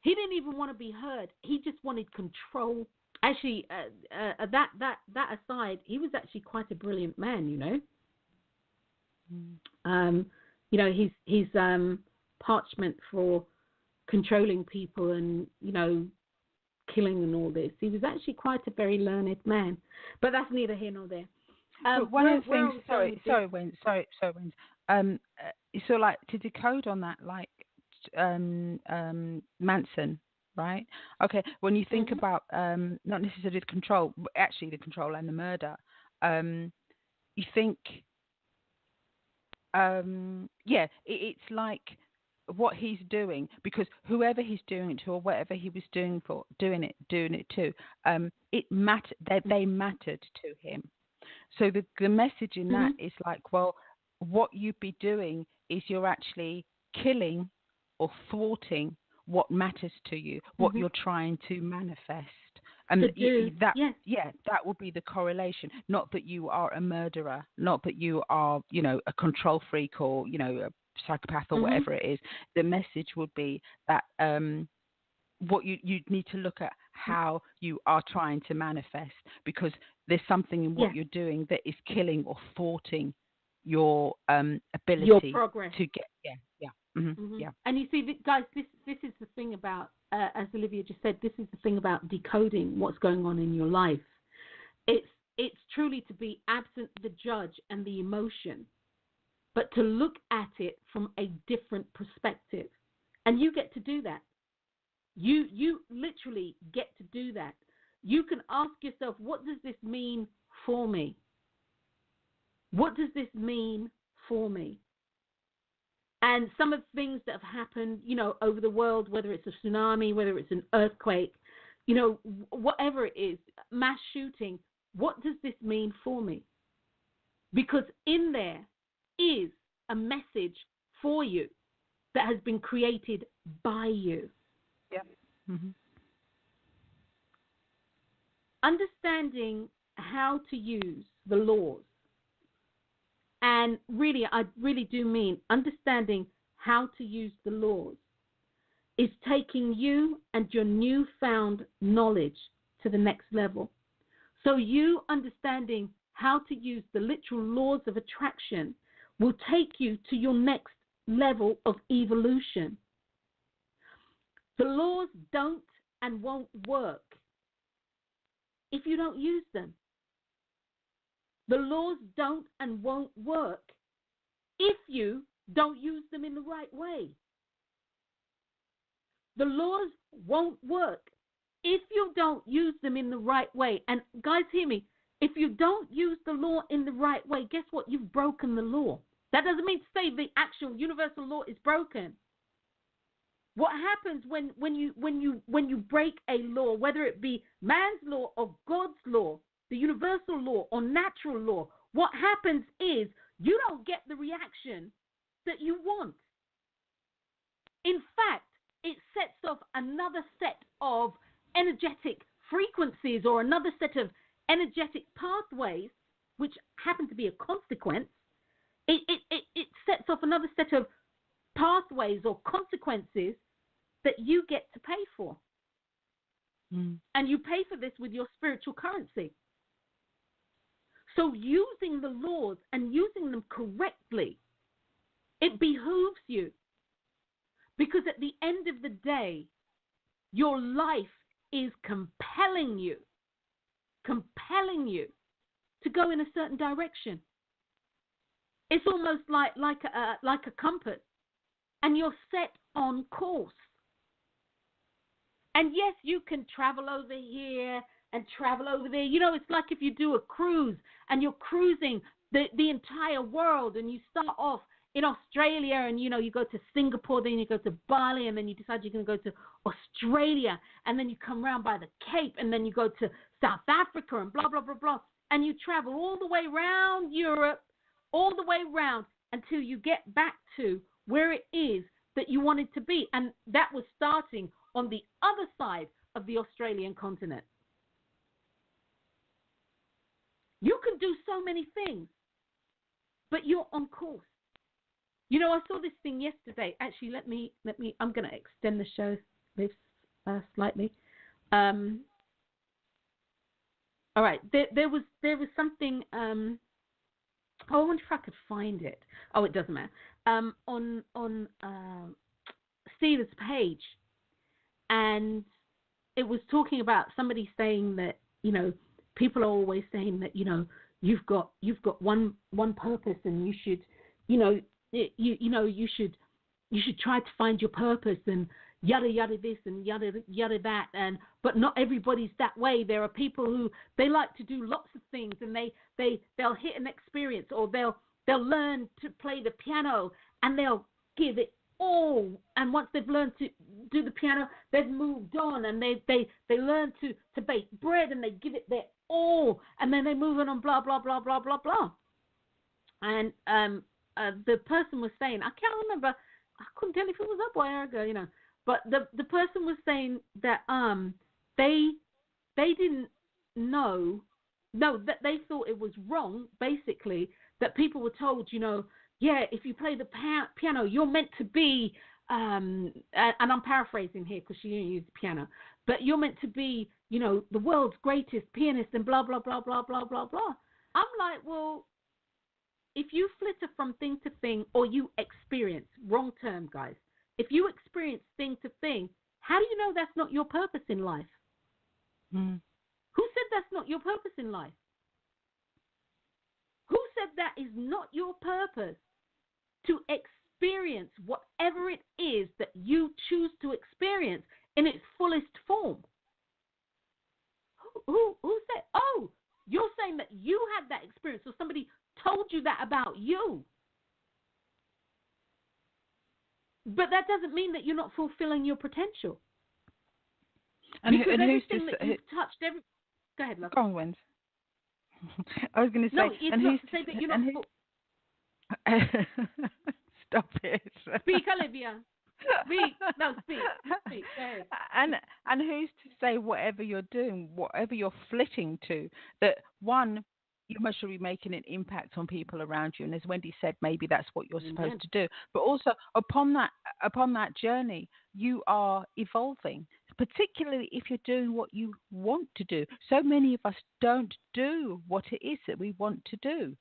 He didn't even want to be heard. He just wanted control. Actually, that aside, he was actually quite a brilliant man, you know. You know, his parchment for controlling people and, you know, killing and all this. He was actually quite a very learned man. But that's neither here nor there. One of the things, sorry, Wendy. So like to decode on that, like Manson, right? Okay, when you think about not necessarily the control, but actually the control and the murder, you think, it's like what he's doing, because whoever he's doing it to or whatever he was doing it to, it mattered. They mattered to him. So the message in that is like, well, what you'd be doing is you're actually killing or thwarting what matters to you, what you're trying to manifest. And that would be the correlation. Not that you are a murderer, not that you are, you know, a control freak or, you know, a psychopath or whatever it is. The message would be that what you need to look at how you are trying to manifest, because there's something in what you're doing that is killing or thwarting your ability, your progress to get And you see, guys, this is the thing about, as Olivia just said, this is the thing about decoding what's going on in your life. It's truly to be absent the judge and the emotion, but to look at it from a different perspective. And you get to do that. You literally get to do that. You can ask yourself, what does this mean for me? What does this mean for me? And some of the things that have happened, you know, over the world, whether it's a tsunami, whether it's an earthquake, you know, whatever it is, mass shooting, what does this mean for me? Because in there is a message for you that has been created by you. Yeah. Understanding how to use the laws, and really, I really do mean understanding how to use the laws, is taking you and your newfound knowledge to the next level. So you understanding how to use the literal laws of attraction will take you to your next level of evolution. The laws don't and won't work if you don't use them. The laws don't and won't work if you don't use them in the right way. The laws won't work if you don't use them in the right way. And guys, hear me. If you don't use the law in the right way, guess what? You've broken the law. That doesn't mean to say the actual universal law is broken. What happens when you break a law, whether it be man's law or God's law, the universal law or natural law, what happens is you don't get the reaction that you want. In fact, it sets off another set of energetic frequencies or another set of energetic pathways, which happen to be a consequence. It sets off another set of pathways or consequences that you get to pay for. And you pay for this with your spiritual currency. So using the laws and using them correctly, it behooves you. Because at the end of the day, your life is compelling you to go in a certain direction. It's almost like a compass, and you're set on course. And yes, you can travel over here and travel over there. You know, it's like if you do a cruise and you're cruising the entire world, and you start off in Australia, and you go to Singapore, then you go to Bali, and then you decide you're going to go to Australia, and then you come around by the Cape, and then you go to South Africa, and blah, blah, blah, blah. And you travel all the way around Europe, all the way around until you get back to where it is that you wanted to be. And that was starting on the other side of the Australian continent. You can do so many things, but you're on course. You know, I saw this thing yesterday. Actually, let me. I'm going to extend the show this slightly. All right, there was something. I wonder if I could find it. Oh, it doesn't matter. On Steve's page, and it was talking about somebody saying that people are always saying that you've got one purpose, and you should you should try to find your purpose, and yada yada this and yada yada that, but not everybody's that way. There are people who they like to do lots of things, and they'll hit an experience, or they'll learn to play the piano, and they'll give it all. And once they've learned to do the piano, they've moved on, and they learn to bake bread, and they give it their all, and then they move on, blah blah blah blah blah blah. And the person was saying, I can't remember, I couldn't tell if it was up or ago, but the person was saying that they didn't know, that they thought it was wrong, basically, that people were told, if you play the piano, you're meant to be, and I'm paraphrasing here because she didn't use the piano, but you're meant to be, the world's greatest pianist, and blah, blah, blah, blah, blah, blah, blah. I'm like, well, if you flitter from thing to thing, or you experience, wrong term, guys, if you experience thing to thing, how do you know that's not your purpose in life? Who said that's not your purpose in life? Who said that is not your purpose, to experience whatever it is that you choose to experience in its fullest form? Who said, oh, you're saying that you had that experience, or somebody told you that about you? But that doesn't mean that you're not fulfilling your potential. And because who's everything that you've touched, go ahead, love. Go on, Wendy. I was going to say, no, it's not to say that you're not. Stop it. Speak, Olivia. Speak. No, speak. Speak. Go ahead. And who's to say whatever you're doing, whatever you're flitting to, that one, you must be making an impact on people around you, and as Wendy said, maybe that's what you're supposed to do. But also upon that journey, you are evolving, particularly if you're doing what you want to do. So many of us don't do what it is that we want to do.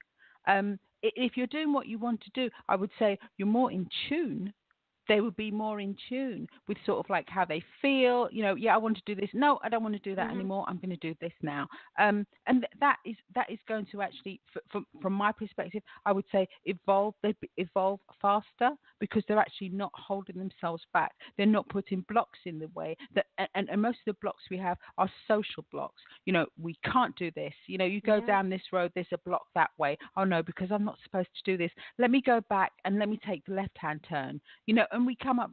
If you're doing what you want to do, I would say you're more in tune they would be more in tune with sort of like how they feel. You know, yeah, I want to do this. No, I don't want to do that anymore. I'm going to do this now. And that is going to actually, from my perspective, I would say evolve. They evolve faster because they're actually not holding themselves back. They're not putting blocks in the way. And most of the blocks we have are social blocks. You know, we can't do this. You know, you go down this road, there's a block that way. Oh no, because I'm not supposed to do this. Let me go back and let me take the left-hand turn. You know, and we come up.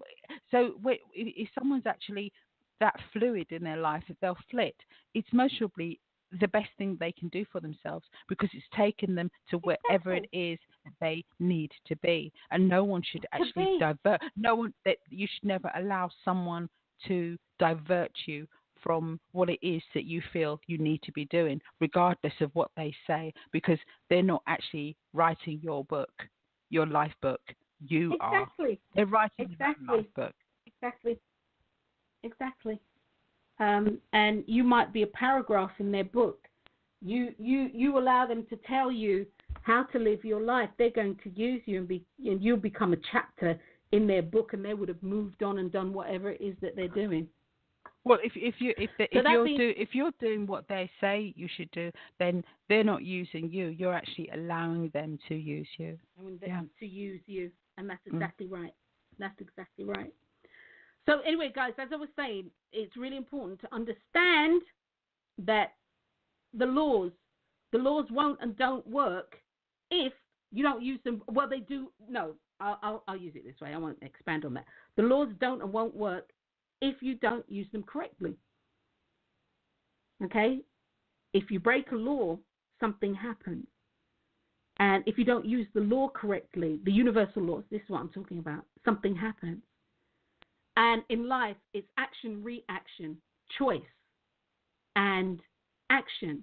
So if someone's actually that fluid in their life, if they'll flit, it's most probably the best thing they can do for themselves because it's taken them to wherever it is that they need to be. And no one should actually divert. No one, that you should never allow someone to divert you from what it is that you feel you need to be doing, regardless of what they say, because they're not actually writing your book, your life book. You are. They're writing your life book. Exactly. And you might be a paragraph in their book. You allow them to tell you how to live your life. They're going to use you and you'll become a chapter in their book, and they would have moved on and done whatever it is that they're doing. Well, if you're doing what they say you should do, then they're not using you. You're actually allowing them to use you. To use you, and that's exactly right. That's exactly right. So anyway, guys, as I was saying, it's really important to understand that the laws won't and don't work if you don't use them. Well, they do. No, I'll use it this way. I won't expand on that. The laws don't and won't work if you don't use them correctly. Okay? If you break a law, something happens. And if you don't use the law correctly, the universal laws, this is what I'm talking about, something happens. And in life, it's action, reaction, choice, and action.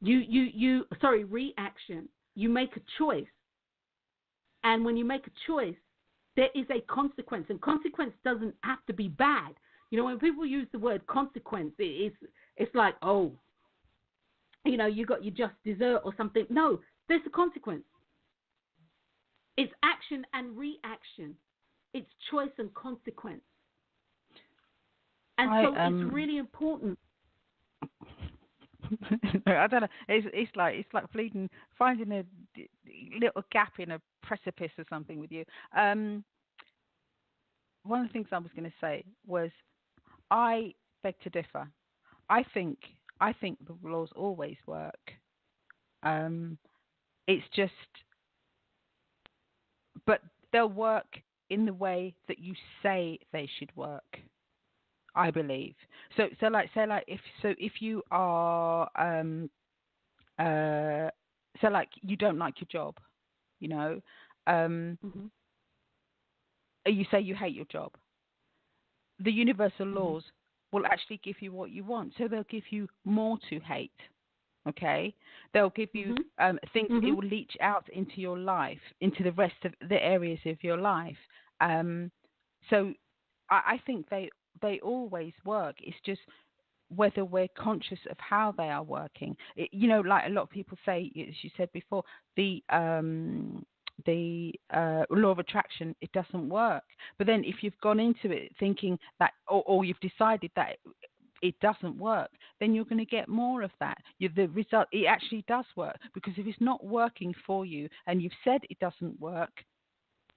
Reaction. You make a choice. And when you make a choice, there is a consequence. And consequence doesn't have to be bad. You know, when people use the word consequence, it's like, oh, you know, you got your just dessert or something. No, there's a consequence. It's action and reaction. It's choice and consequence. And so it's really important. I don't know. It's like finding a little gap in a precipice or something with you. One of the things I was going to say was I beg to differ. I think the laws always work. It's just, but they'll work in the way that you say they should work. I believe. So if you are so like you don't like your job, you know, you say you hate your job. The universal laws will actually give you what you want. So they'll give you more to hate. Okay, they'll give you things that it will leach out into your life, into the rest of the areas of your life. So I think they always work. It's just whether we're conscious of how they are working. You know, like a lot of people say, as you said before, the law of attraction, it doesn't work. But then if you've gone into it thinking that, or you've decided that it doesn't work, then you're going to get more of that. The result, it actually does work, because if it's not working for you and you've said it doesn't work,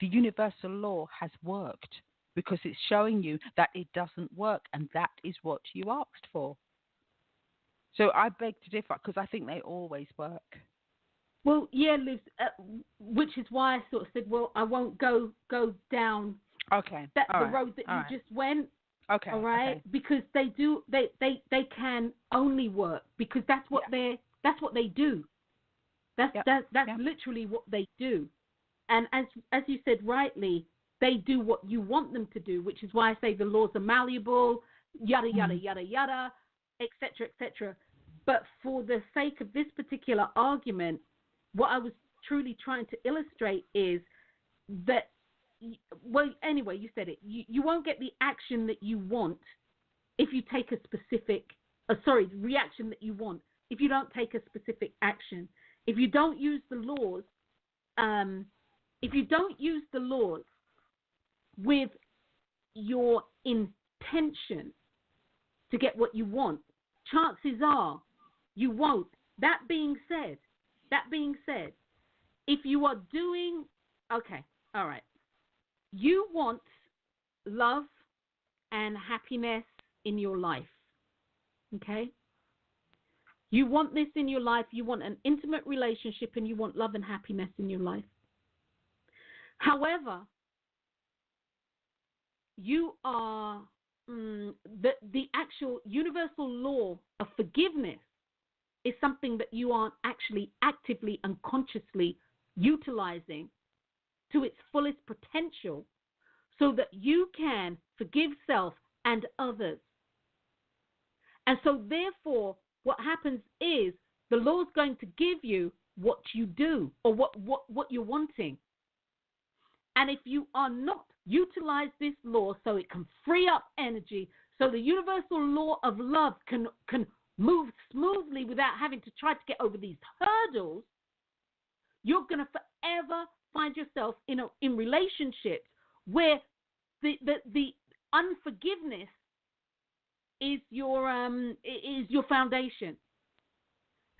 the universal law has worked, because it's showing you that it doesn't work, and that is what you asked for. So I beg to differ, because I think they always work. Well, yeah, Liz, which is why I sort of said, well, I won't go down the road that you just went. Okay. All right, okay. Because they can only work because that's what they do. That's literally what they do. And as you said rightly, they do what you want them to do, which is why I say the laws are malleable, yada yada yada yada, etc. etc. But for the sake of this particular argument, what I was truly trying to illustrate is that, well, anyway, you said it. You won't get the action that you want if you take a specific, reaction that you want if you don't take a specific action. If you don't use the laws, with your intention to get what you want, chances are you won't. That being said, if you are doing, okay, all right, you want love and happiness in your life, okay? You want this in your life. You want an intimate relationship, and you want love and happiness in your life. However, you are the actual universal law of forgiveness is something that you aren't actually actively and consciously utilizing to its fullest potential so that you can forgive self and others. And so therefore, what happens is the law is going to give you what you do or what you're wanting. And if you are not utilize this law so it can free up energy, so the universal law of love can move smoothly without having to try to get over these hurdles, you're going to forever find yourself in relationships where the unforgiveness is your foundation.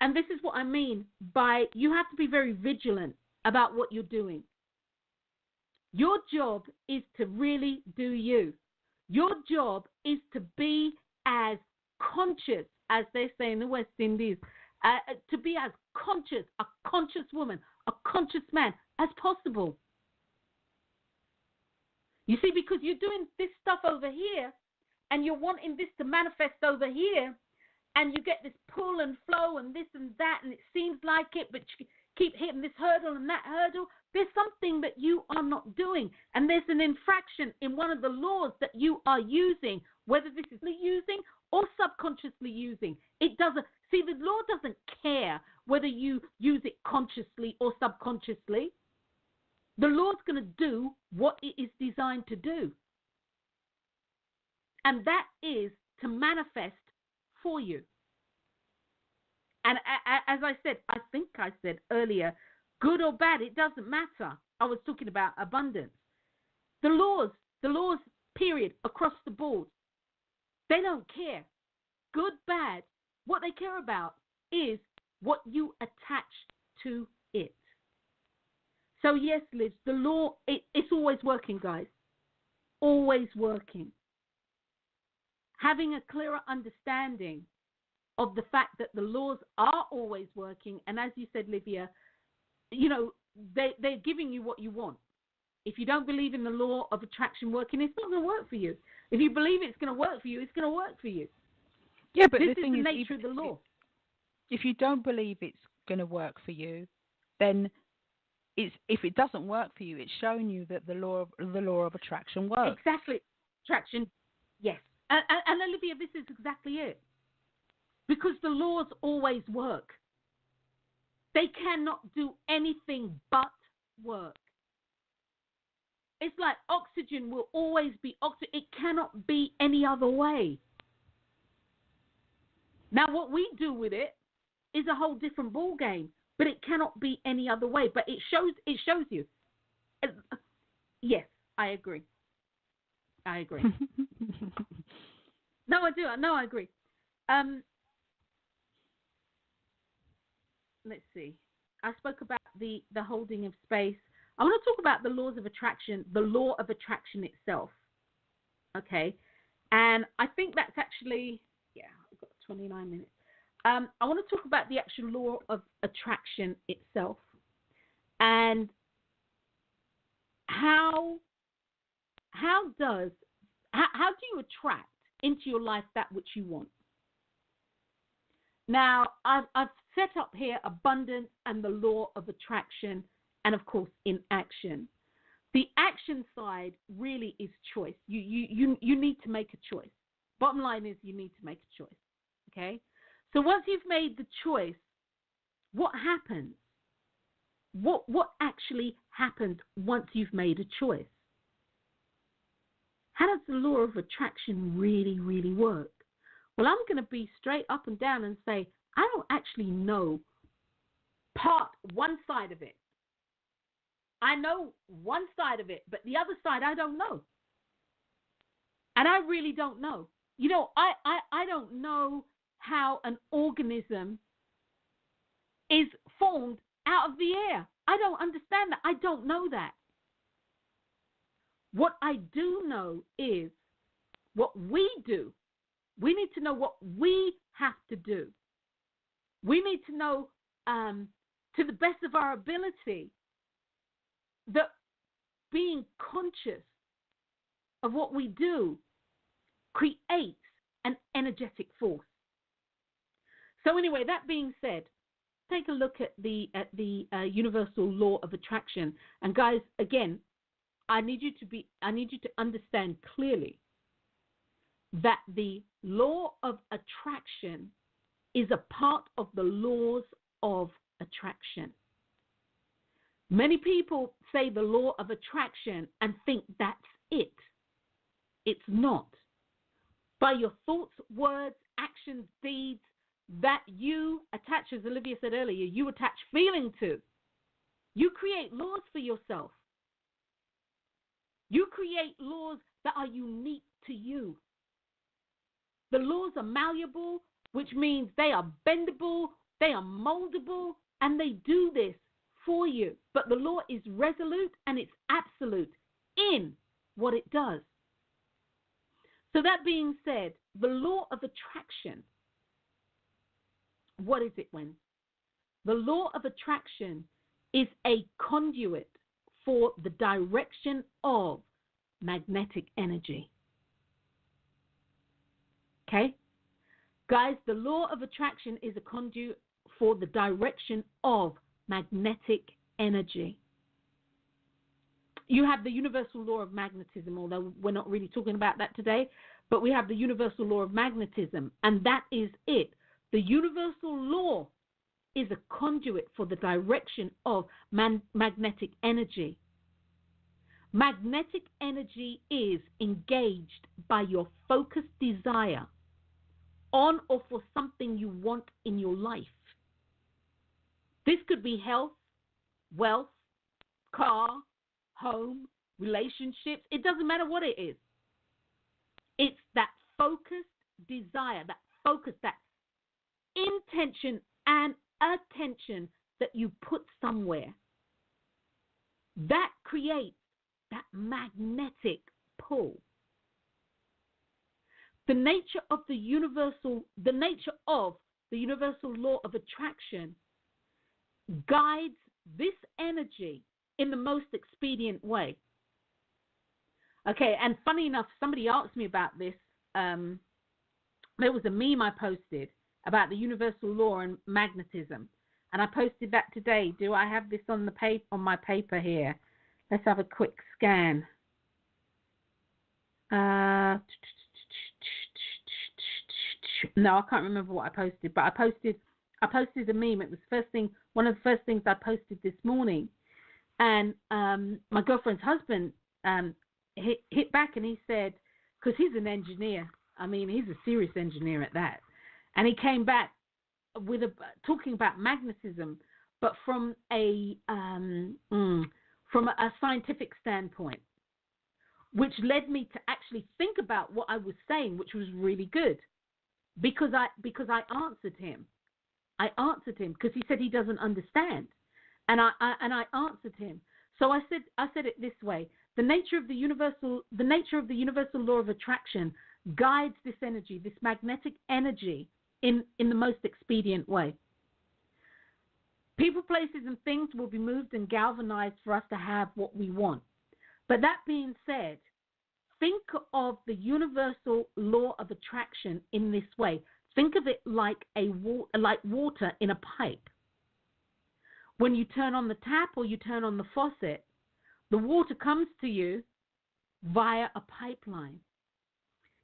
And this is what I mean by you have to be very vigilant about what you're doing. Your job is to really do you. Your job is to be as conscious, as they say in the West Indies, to be as conscious, a conscious woman, a conscious man as possible. You see, because you're doing this stuff over here, and you're wanting this to manifest over here, and you get this pull and flow and this and that, and it seems like it, but you keep hitting this hurdle and that hurdle, there's something that you are not doing. And there's an infraction in one of the laws that you are using, whether this is using or subconsciously using. It doesn't, see, the law doesn't care whether you use it consciously or subconsciously. The law's going to do what it is designed to do. And that is to manifest for you. And as I said, I think I said earlier, good or bad, it doesn't matter. I was talking about abundance. The laws, period, across the board, they don't care. Good, bad, what they care about is what you attach to it. So yes, Liz, the law, it's always working, guys. Always working. Having a clearer understanding of the fact that the laws are always working, and as you said, Olivia, you know, they're giving you what you want. If you don't believe in the law of attraction working, it's not going to work for you. If you believe it's going to work for you, it's going to work for you. Yeah, but this the thing is the is, nature of the law. If you don't believe it's going to work for you, then if it doesn't work for you, it's showing you that the law of attraction works. Exactly, attraction, yes. And Olivia, this is exactly it. Because the laws always work. They cannot do anything but work. It's like oxygen will always be oxygen. It cannot be any other way. Now, what we do with it is a whole different ball game, but it cannot be any other way. But it shows you. Yes, I agree. No, I do. No, I agree. Let's see. I spoke about the holding of space. I want to talk about the laws of attraction, the law of attraction itself. Okay. And I think that's actually, I've got 29 minutes. I want to talk about the actual law of attraction itself and how do you attract into your life that which you want? Now, I've set up here abundance and the law of attraction and, of course, in action. The action side really is choice. You need to make a choice. Bottom line is you need to make a choice, okay? So once you've made the choice, what happens? What actually happens once you've made a choice? How does the law of attraction really, really work? Well, I'm going to be straight up and down and say, I don't actually know one side of it. I know one side of it, but the other side I don't know. And I really don't know. You know, I don't know how an organism is formed out of the air. I don't understand that. I don't know that. What I do know is what we do. We need to know what we have to do. We need to know, to the best of our ability, that being conscious of what we do creates an energetic force. So anyway, that being said, take a look at the universal law of attraction. And guys, again, I need you to understand clearly that the law of attraction is a part of the laws of attraction. Many people say the law of attraction and think that's it. It's not. By your thoughts, words, actions, deeds that you attach, as Olivia said earlier, you attach feeling to. You create laws for yourself. You create laws that are unique to you. The laws are malleable, which means they are bendable, they are moldable, and they do this for you. But the law is resolute and it's absolute in what it does. So that being said, the law of attraction, what is it, Wendy? The law of attraction is a conduit for the direction of magnetic energy. Okay? Guys, the law of attraction is a conduit for the direction of magnetic energy. You have the universal law of magnetism, although we're not really talking about that today, but we have the universal law of magnetism, and that is it. The universal law is a conduit for the direction of magnetic energy. Magnetic energy is engaged by your focused desire on or for something you want in your life. This could be health, wealth, car, home, relationships. It doesn't matter what it is. It's that focused desire, that focus, that intention and attention that you put somewhere. That creates that magnetic pull. The nature of the universal law of attraction guides this energy in the most expedient way. Okay, and funny enough, somebody asked me about this. There was a meme I posted about the universal law and magnetism, and I posted that today. Do I have this on my paper here? Let's have a quick scan. No, I can't remember what I posted, but I posted a meme. It was one of the first things I posted this morning, and my girlfriend's husband hit back and he said, because he's an engineer. I mean, he's a serious engineer at that, and he came back with talking about magnetism, but from a scientific standpoint, which led me to actually think about what I was saying, which was really good, because I answered him. I answered him because he said he doesn't understand, and I answered him. So I said it this way: the nature of the universal law of attraction guides this energy, this magnetic energy, in the most expedient way. People, places, and things will be moved and galvanized for us to have what we want. But that being said, think of the universal law of attraction in this way. Think of it like water in a pipe. When you turn on the tap or you turn on the faucet, the water comes to you via a pipeline.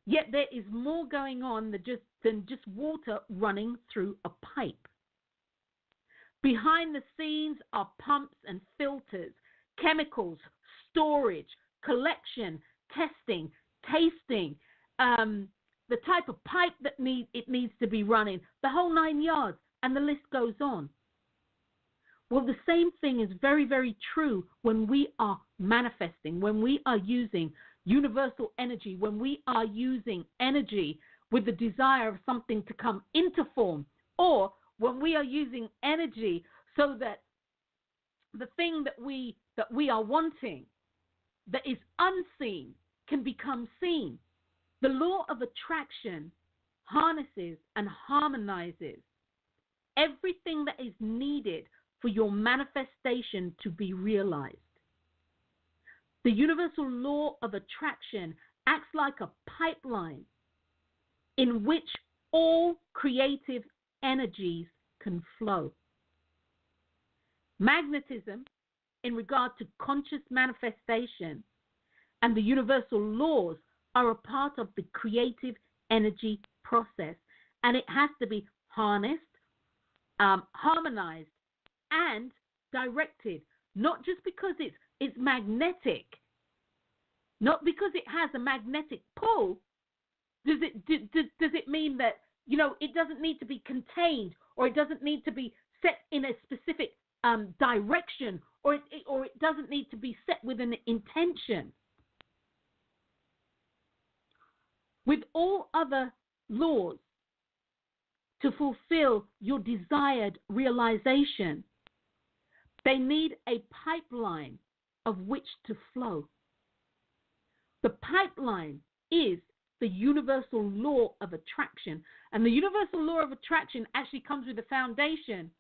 Yet there is more going on than just water running through a pipe. Behind the scenes are pumps and filters, chemicals, storage, collection, testing, tasting, the type of pipe that it needs to be running, the whole 9 yards, and the list goes on. Well, the same thing is very, very true when we are manifesting, when we are using universal energy, when we are using energy with the desire of something to come into form, or when we are using energy so that the thing that we are wanting that is unseen can become seen. The law of attraction harnesses and harmonizes everything that is needed for your manifestation to be realized. The universal law of attraction acts like a pipeline in which all creative energies can flow. Magnetism, in regard to conscious manifestation, and the universal laws are a part of the creative energy process, and it has to be harnessed, harmonized, and directed, not just because it's magnetic, not because it has a magnetic pull. Does it mean that, you know, it doesn't need to be contained, or it doesn't need to be set in a specific direction, or it doesn't need to be set with an intention? With all other laws, to fulfill your desired realization, they need a pipeline of which to flow. The pipeline is the universal law of attraction. And the universal law of attraction actually comes with a foundation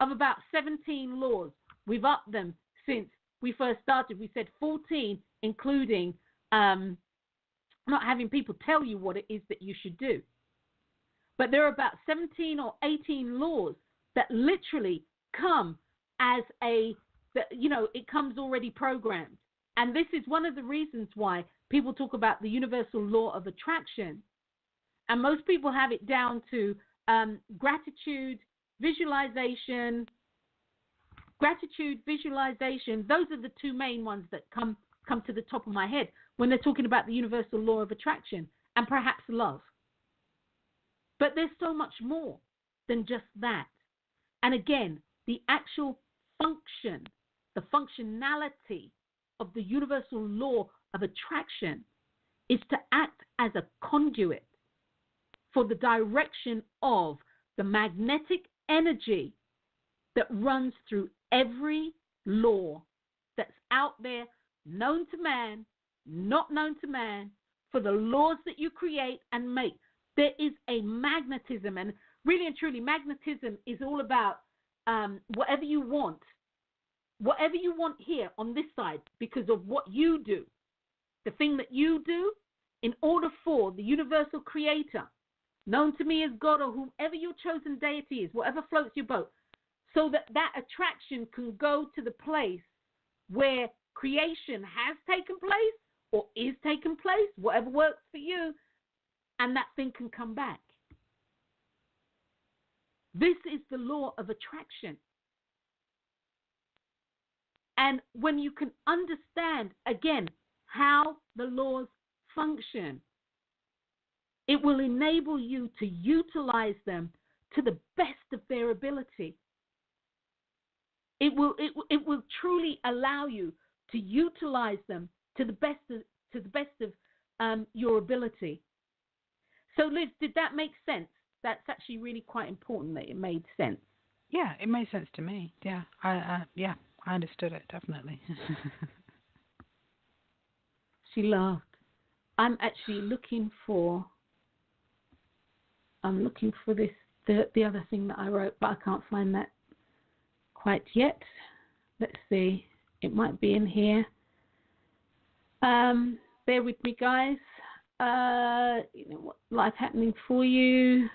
of about 17 laws. We've upped them since we first started. We said 14, including not having people tell you what it is that you should do. But there are about 17 or 18 laws that literally come as it comes already programmed. And this is one of the reasons why people talk about the universal law of attraction. And most people have it down to gratitude, visualization. Those are the two main ones that come to the top of my head when they're talking about the universal law of attraction, and perhaps love. But there's so much more than just that. And again, the actual function, the functionality of the universal law of attraction is to act as a conduit for the direction of the magnetic energy that runs through every law that's out there, known to man, not known to man, for the laws that you create and make. There is a magnetism, and really and truly, magnetism is all about whatever you want here on this side, because of what you do, the thing that you do, in order for the universal creator, known to me as God or whomever your chosen deity is, whatever floats your boat, so that attraction can go to the place where creation has taken place or is taking place, whatever works for you, and that thing can come back. This is the law of attraction. And when you can understand, again, how the laws function, it will enable you to utilize them to the best of their ability. It will truly allow you to utilize them to the best of your ability. So, Liz, did that make sense? That's actually really quite important that it made sense. Yeah, it made sense to me. Yeah, I understood it, definitely. She laughed. I'm actually looking for this, the other thing that I wrote, but I can't find that quite yet. Let's see. It might be in here. Bear with me, guys. What life happening for you?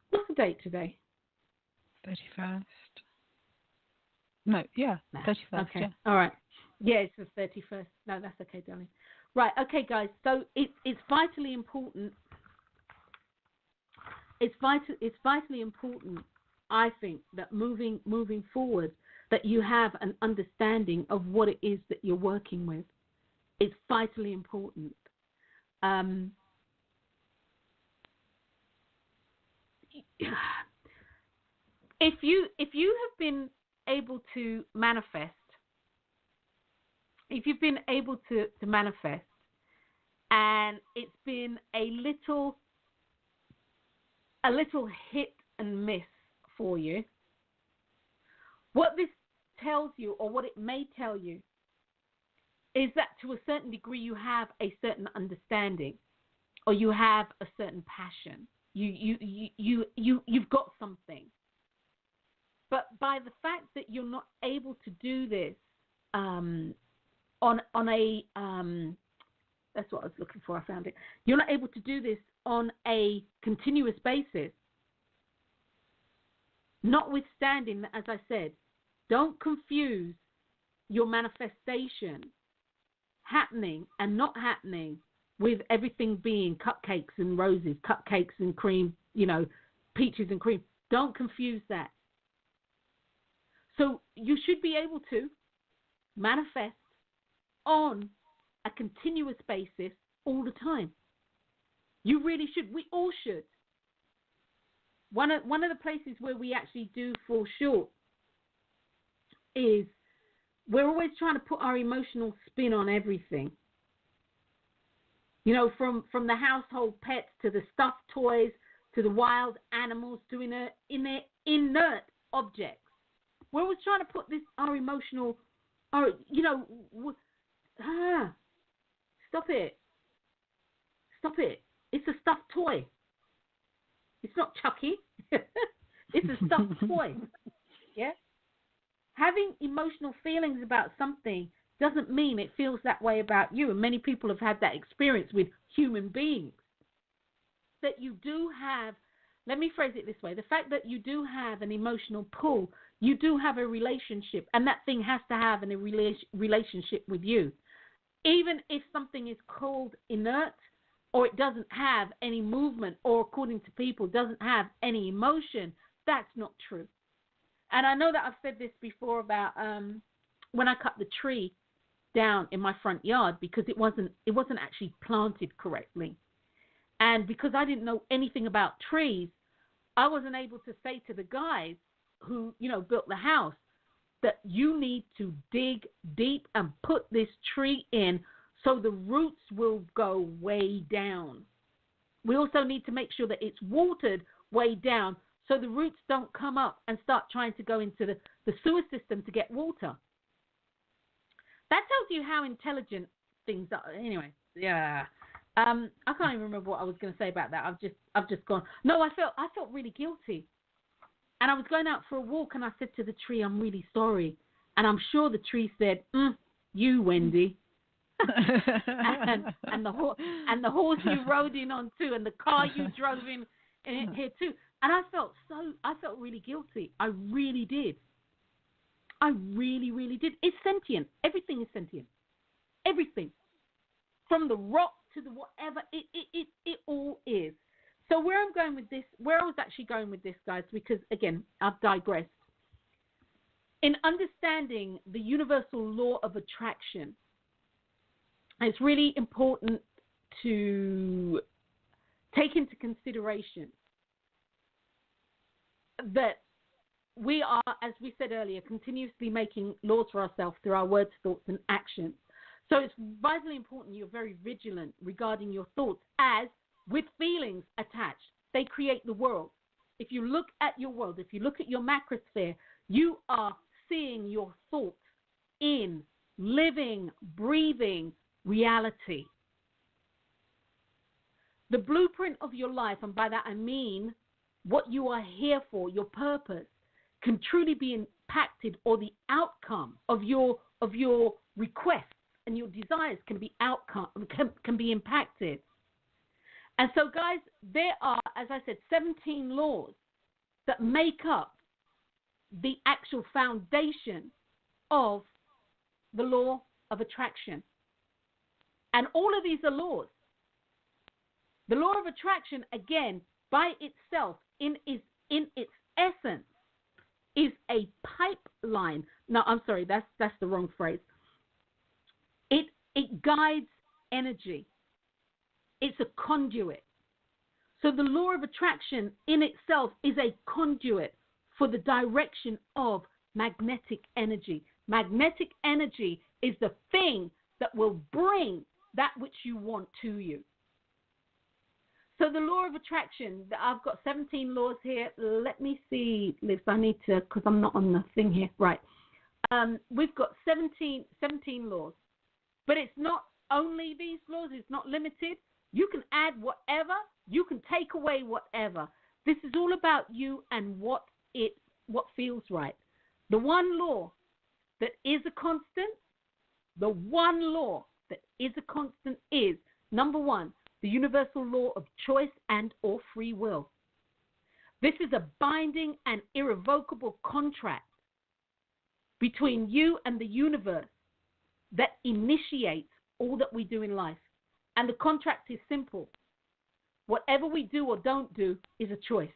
What's the date today? 31st. No, yeah, 31st. Okay, yeah. All right. Yeah, it's the 31st. No, that's okay, darling. Right, okay, guys. So it's vitally important. It's vitally important, I think, that moving forward, that you have an understanding of what it is that you're working with. It's vitally important. If you have been able to manifest, and it's been a little hit and miss for you, what this tells you, or what it may tell you, is that to a certain degree you have a certain understanding, or you have a certain passion. You've got something. But by the fact that you're not able to do this on a that's what I was looking for. I found it. You're not able to do this on a continuous basis. Notwithstanding, as I said, don't confuse your manifestation happening and not happening with everything being cupcakes and roses, cupcakes and cream, peaches and cream. Don't confuse that. So you should be able to manifest on a continuous basis all the time. You really should. We all should. One of the places where we actually do fall short is we're always trying to put our emotional spin on everything. From the household pets to the stuffed toys to the wild animals to inert objects. We're always trying to put our emotional, stop it. It's a stuffed toy. It's not Chucky. It's a stuffed toy. Yeah? Having emotional feelings about something doesn't mean it feels that way about you. And many people have had that experience with human beings. That you do have, let me phrase it this way, the fact that you do have an emotional pull, you do have a relationship, and that thing has to have a relationship with you. Even if something is called inert, or it doesn't have any movement, or according to people, doesn't have any emotion, that's not true. And I know that I've said this before about when I cut the tree down in my front yard because it wasn't actually planted correctly. And because I didn't know anything about trees, I wasn't able to say to the guys who, built the house that you need to dig deep and put this tree in so the roots will go way down. We also need to make sure that it's watered way down so the roots don't come up and start trying to go into the sewer system to get water. That tells you how intelligent things are. Anyway, yeah. I can't even remember what I was going to say about that. I've just gone. No, I felt really guilty. And I was going out for a walk and I said to the tree, I'm really sorry. And I'm sure the tree said, you, Wendy. and the horse you rode in on too, and the car you drove in here too. And I felt really guilty. I really did. I really, really did. It's sentient. Everything is sentient. Everything. From the rock to the whatever, it all is. So where I was actually going with this, guys, because again, I've digressed. In understanding the universal law of attraction, it's really important to take into consideration that we are, as we said earlier, continuously making laws for ourselves through our words, thoughts, and actions. So it's vitally important you're very vigilant regarding your thoughts, as with feelings attached, they create the world. If you look at your world, if you look at your macrosphere, you are seeing your thoughts in living, breathing reality. The blueprint of your life, and by that I mean what you are here for, your purpose, can truly be impacted, or the outcome of your requests and your desires can be impacted. And so, guys, there are, as I said, 17 laws that make up the actual foundation of the law of attraction. And all of these are laws. The law of attraction, again, by itself, in its essence, is a pipeline. No, I'm sorry, that's the wrong phrase. It guides energy. It's a conduit. So the law of attraction in itself is a conduit for the direction of magnetic energy. Magnetic energy is the thing that will bring that which you want to you. So the law of attraction, I've got 17 laws here. Let me see, Liz, I need to, because I'm not on the thing here. Right. We've got 17 laws. But it's not only these laws. It's not limited. You can add whatever. You can take away whatever. This is all about you and what feels right. The one law that is a constant, is, number one, the universal law of choice and or free will. This is a binding and irrevocable contract between you and the universe that initiates all that we do in life. And the contract is simple. Whatever we do or don't do is a choice.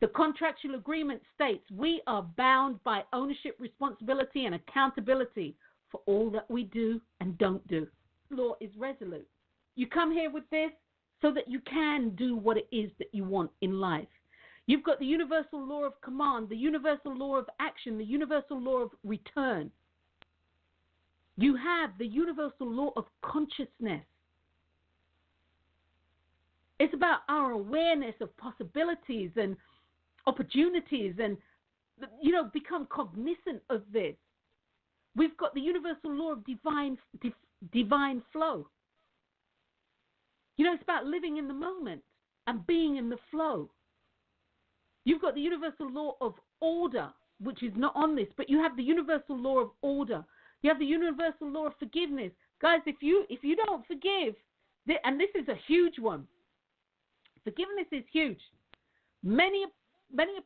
The contractual agreement states we are bound by ownership, responsibility, and accountability for all that we do and don't do. Law is resolute. You come here with this so that you can do what it is that you want in life. You've got the universal law of command, the universal law of action, the universal law of return. You have the universal law of consciousness. It's about our awareness of possibilities and opportunities and, become cognizant of this. We've got the universal law of divine flow. It's about living in the moment and being in the flow. You've got the universal law of order, which is not on this, but you have the universal law of order. You have the universal law of forgiveness. Guys, if you don't forgive, and this is a huge one, forgiveness is huge. Many a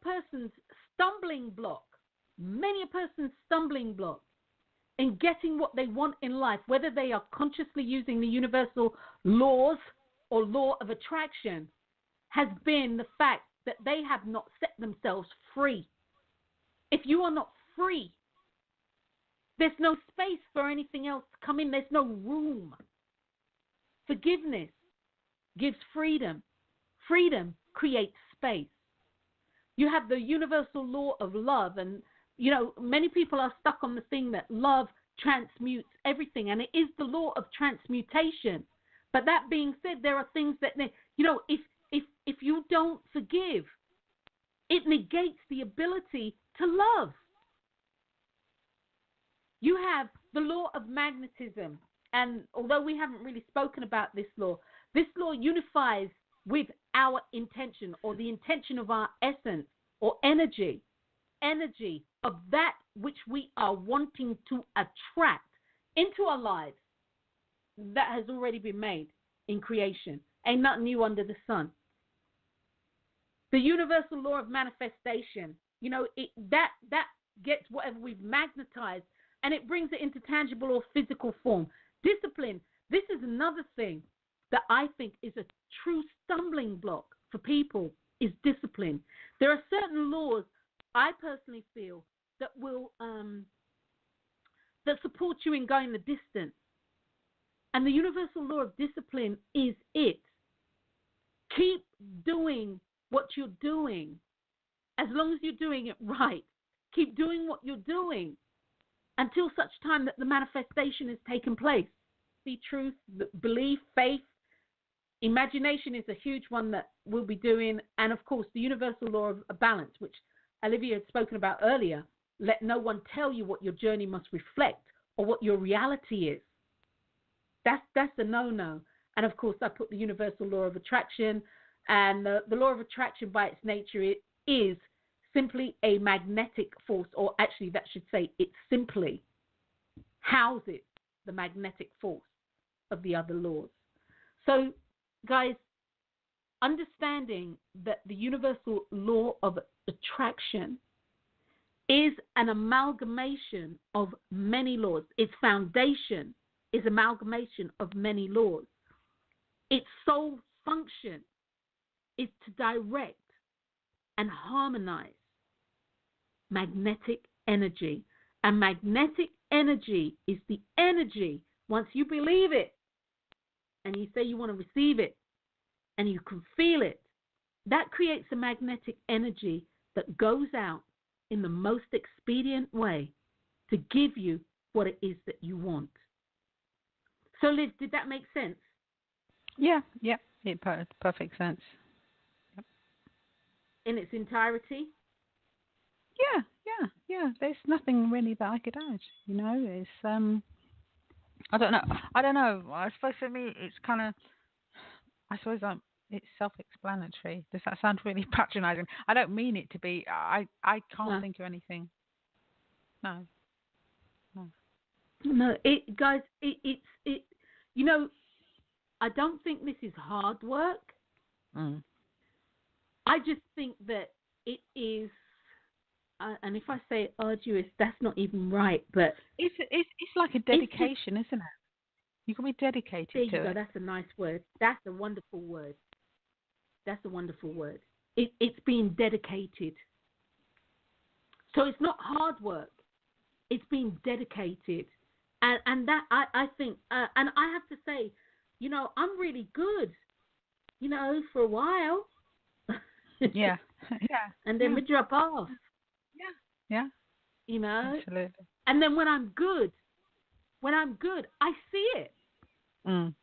person's stumbling block in getting what they want in life, whether they are consciously using the universal laws or law of attraction, has been the fact that they have not set themselves free. If you are not free, there's no space for anything else to come in. There's no room. Forgiveness gives freedom. Freedom creates space. You have the universal law of love, and many people are stuck on the thing that love transmutes everything, and it is the law of transmutation. But that being said, there are things that, if you don't forgive, it negates the ability to love. You have the law of magnetism, and although we haven't really spoken about this law unifies with our intention, or the intention of our essence or energy of that which we are wanting to attract into our lives that has already been made in creation. Ain't nothing new under the sun. The universal law of manifestation, that gets whatever we've magnetized, and it brings it into tangible or physical form. Discipline, this is another thing that I think is a true stumbling block for people, is discipline. There are certain laws I personally feel that will that support you in going the distance. And the universal law of discipline is it. Keep doing what you're doing as long as you're doing it right. Keep doing what you're doing until such time that the manifestation has taken place. The truth, belief, faith, imagination is a huge one that we'll be doing. And, of course, the universal law of balance, which Olivia had spoken about earlier. Let no one tell you what your journey must reflect or what your reality is. That's a no-no. And, of course, I put the universal law of attraction. And the law of attraction by its nature is simply a magnetic force, or actually that should say it simply houses the magnetic force of the other laws. So, guys, understanding that the universal law of attraction is an amalgamation of many laws. Its foundation is amalgamation of many laws. Its sole function is to direct and harmonize magnetic energy. And magnetic energy is the energy, once you believe it and you say you want to receive it and you can feel it, that creates a magnetic energy that goes out in the most expedient way to give you what it is that you want. So, Liz, did that make sense? Yeah, it perfect sense. Yep. In its entirety? Yeah. There's nothing really that I could add. It's I don't know. I suppose for me, it's kind of. I suppose it's self-explanatory. Does that sound really patronising? I don't mean it to be. I can't think of anything. No. No, guys, it's. I don't think this is hard work. Mm. I just think that it is, and if I say arduous, that's not even right. But it's like a dedication, isn't it? You can be dedicated to it. There you go. That's a nice word. That's a wonderful word. It's being dedicated. So it's not hard work. It's being dedicated. And that, I think, and I have to say, I'm really good, for a while. Yeah. And then we drop off. Yeah. Absolutely. And then when I'm good, I see it. When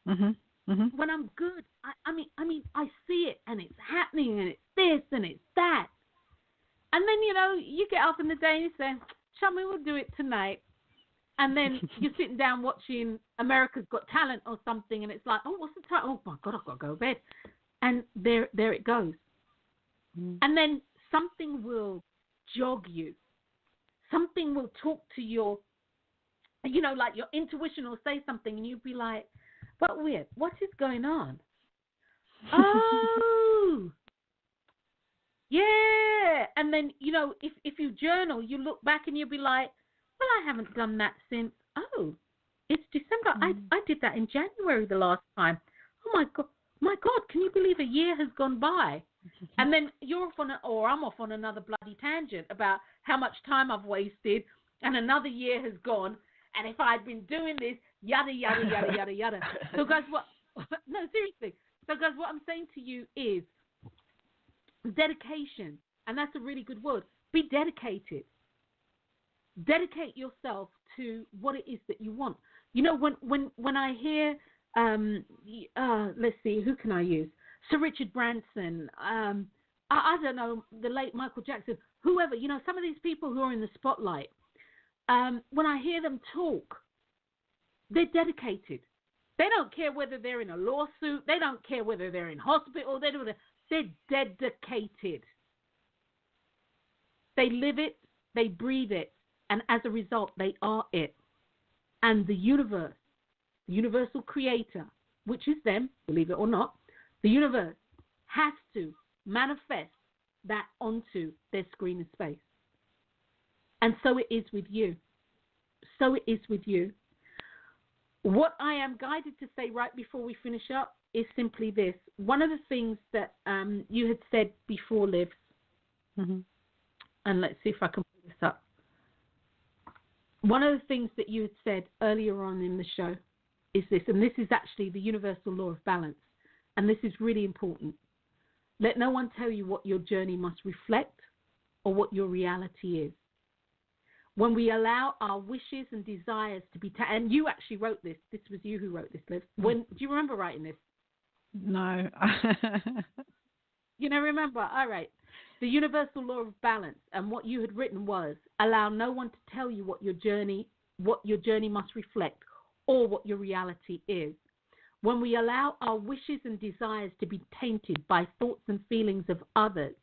I'm good, I mean, I see it, and it's happening, and it's this, and it's that. And then, you get up in the day and you say, "Shall we? We'll do it tonight." And then you're sitting down watching America's Got Talent or something, and it's like, "Oh, what's the time? Oh my God, I've got to go to bed." And there it goes. And then something will jog you. Something will talk to your, like your intuition will say something, and you'll be like, "But weird, what is going on?" Oh, yeah. And then, if you journal, you look back and you'll be like, "Well, I haven't done that since, it's December. I did that in January the last time. Oh, my God, can you believe a year has gone by?" And then you're off I'm off on another bloody tangent about how much time I've wasted, and another year has gone, and if I'd been doing this, yada, yada, yada, yada, yada. So, guys, no, seriously. So, guys, what I'm saying to you is dedication, and that's a really good word. Be dedicated. Dedicate yourself to what it is that you want. When I hear, let's see, who can I use? Sir Richard Branson, I don't know, the late Michael Jackson, whoever, some of these people who are in the spotlight, when I hear them talk, they're dedicated. They don't care whether they're in a lawsuit. They don't care whether they're in hospital. They're dedicated. They live it. They breathe it. And as a result, they are it. And the universe, the universal creator, which is them, believe it or not, the universe has to manifest that onto their screen of space. And so it is with you. So it is with you. What I am guided to say right before we finish up is simply this. One of the things that you had said before, Liv, and let's see if I can pull this up. One of the things that you had said earlier on in the show is this, and this is actually the universal law of balance, and this is really important. Let no one tell you what your journey must reflect or what your reality is. When we allow our wishes and desires to be, and you actually wrote this. This was you who wrote this, Liv. Do you remember writing this? No. You don't remember? All right. The universal law of balance, and what you had written was, allow no one to tell you what your journey must reflect or what your reality is. When we allow our wishes and desires to be tainted by thoughts and feelings of others,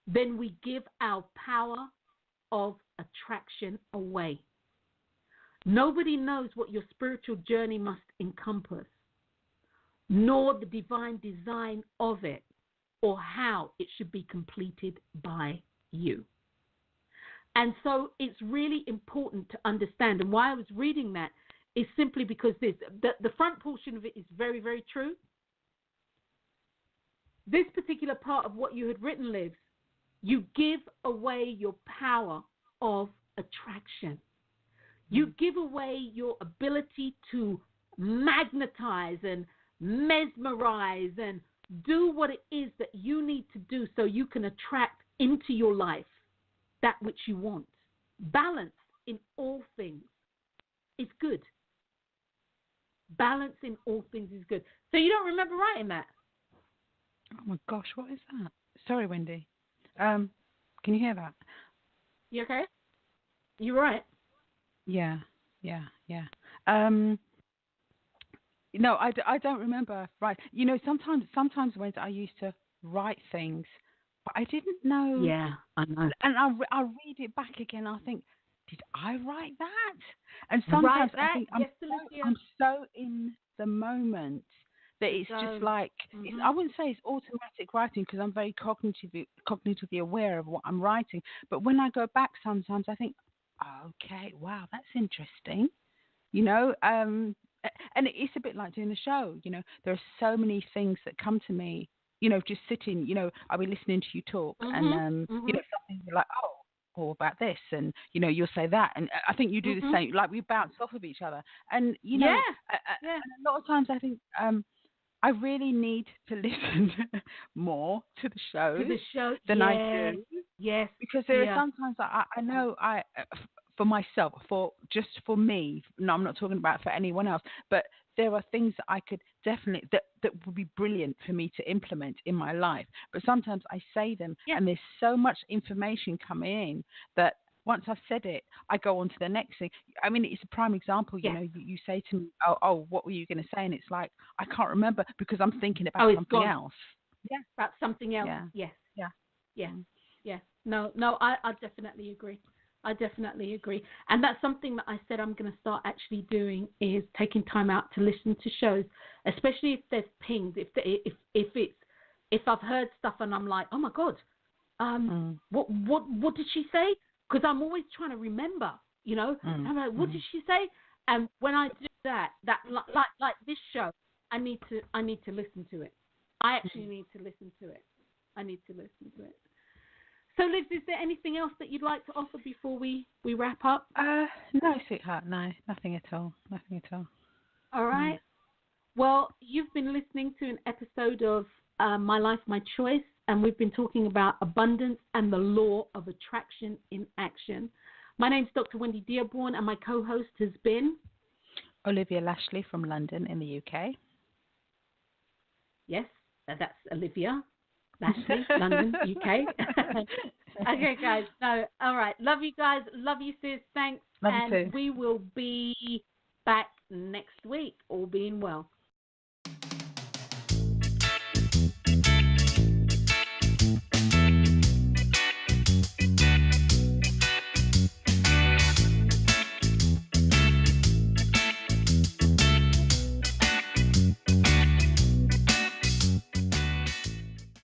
then we give our power of attraction away. Nobody knows what your spiritual journey must encompass, nor the divine design of it, or how it should be completed by you. And so it's really important to understand, and why I was reading that is simply because the front portion of it is very, very true. This particular part of what you had written, Liv, you give away your power of attraction. You give away your ability to magnetize and mesmerize and do what it is that you need to do so you can attract into your life that which you want. Balance in all things is good. Balance in all things is good. So you don't remember writing that? Oh my gosh, what is that? Sorry, Wendy. Can you hear that? You okay? You right? Yeah. No, I don't remember. Right. You know, sometimes when I used to write things, but I didn't know. Yeah, I know. And I read it back again. I think, did I write that? And sometimes I think I'm so in the moment that it's just like I wouldn't say it's automatic writing because I'm very cognitively aware of what I'm writing. But when I go back, sometimes I think, okay, wow, that's interesting. You know, and it's a bit like doing the show. You know, there are so many things that come to me. You know, just sitting. You know, I'll be listening to you talk, and you know, something you're like, oh, about this, and you know, you'll say that, and I think you do the same. Like we bounce off of each other, and you know, and a lot of times I think I really need to listen more to the shows than I do. Yes, because there are sometimes I know for myself, for me. No, I'm not talking about for anyone else, but there are things that I could definitely that would be brilliant for me to implement in my life. But sometimes I say them, and there's so much information coming in that once I've said it, I go on to the next thing. I mean, it's a prime example. You know, you say to me, "Oh, what were you going to say?" And it's like I can't remember because I'm thinking about something else. Yeah, about something else. Yeah. Yes. No, I definitely agree. And that's something that I said I'm going to start actually doing is taking time out to listen to shows, especially if there's pings, if I've heard stuff and I'm like, oh my God, what did she say? Because I'm always trying to remember, you know. I'm like, what did she say? And when I do that like this show, I need to listen to it. I actually need to listen to it. So, Liz, is there anything else that you'd like to offer before we wrap up? No, sweetheart, no, nothing at all. All right. Well, you've been listening to an episode of My Life, My Choice, and we've been talking about abundance and the law of attraction in action. My name's Dr. Wendy Dearborne, and my co-host has been Olivia Lashley from London in the UK. Yes, that's Olivia Lashley, London, UK. Okay, guys. No, all right. Love you guys. Love you, sis. Thanks. Love you too. We will be back next week, all being well.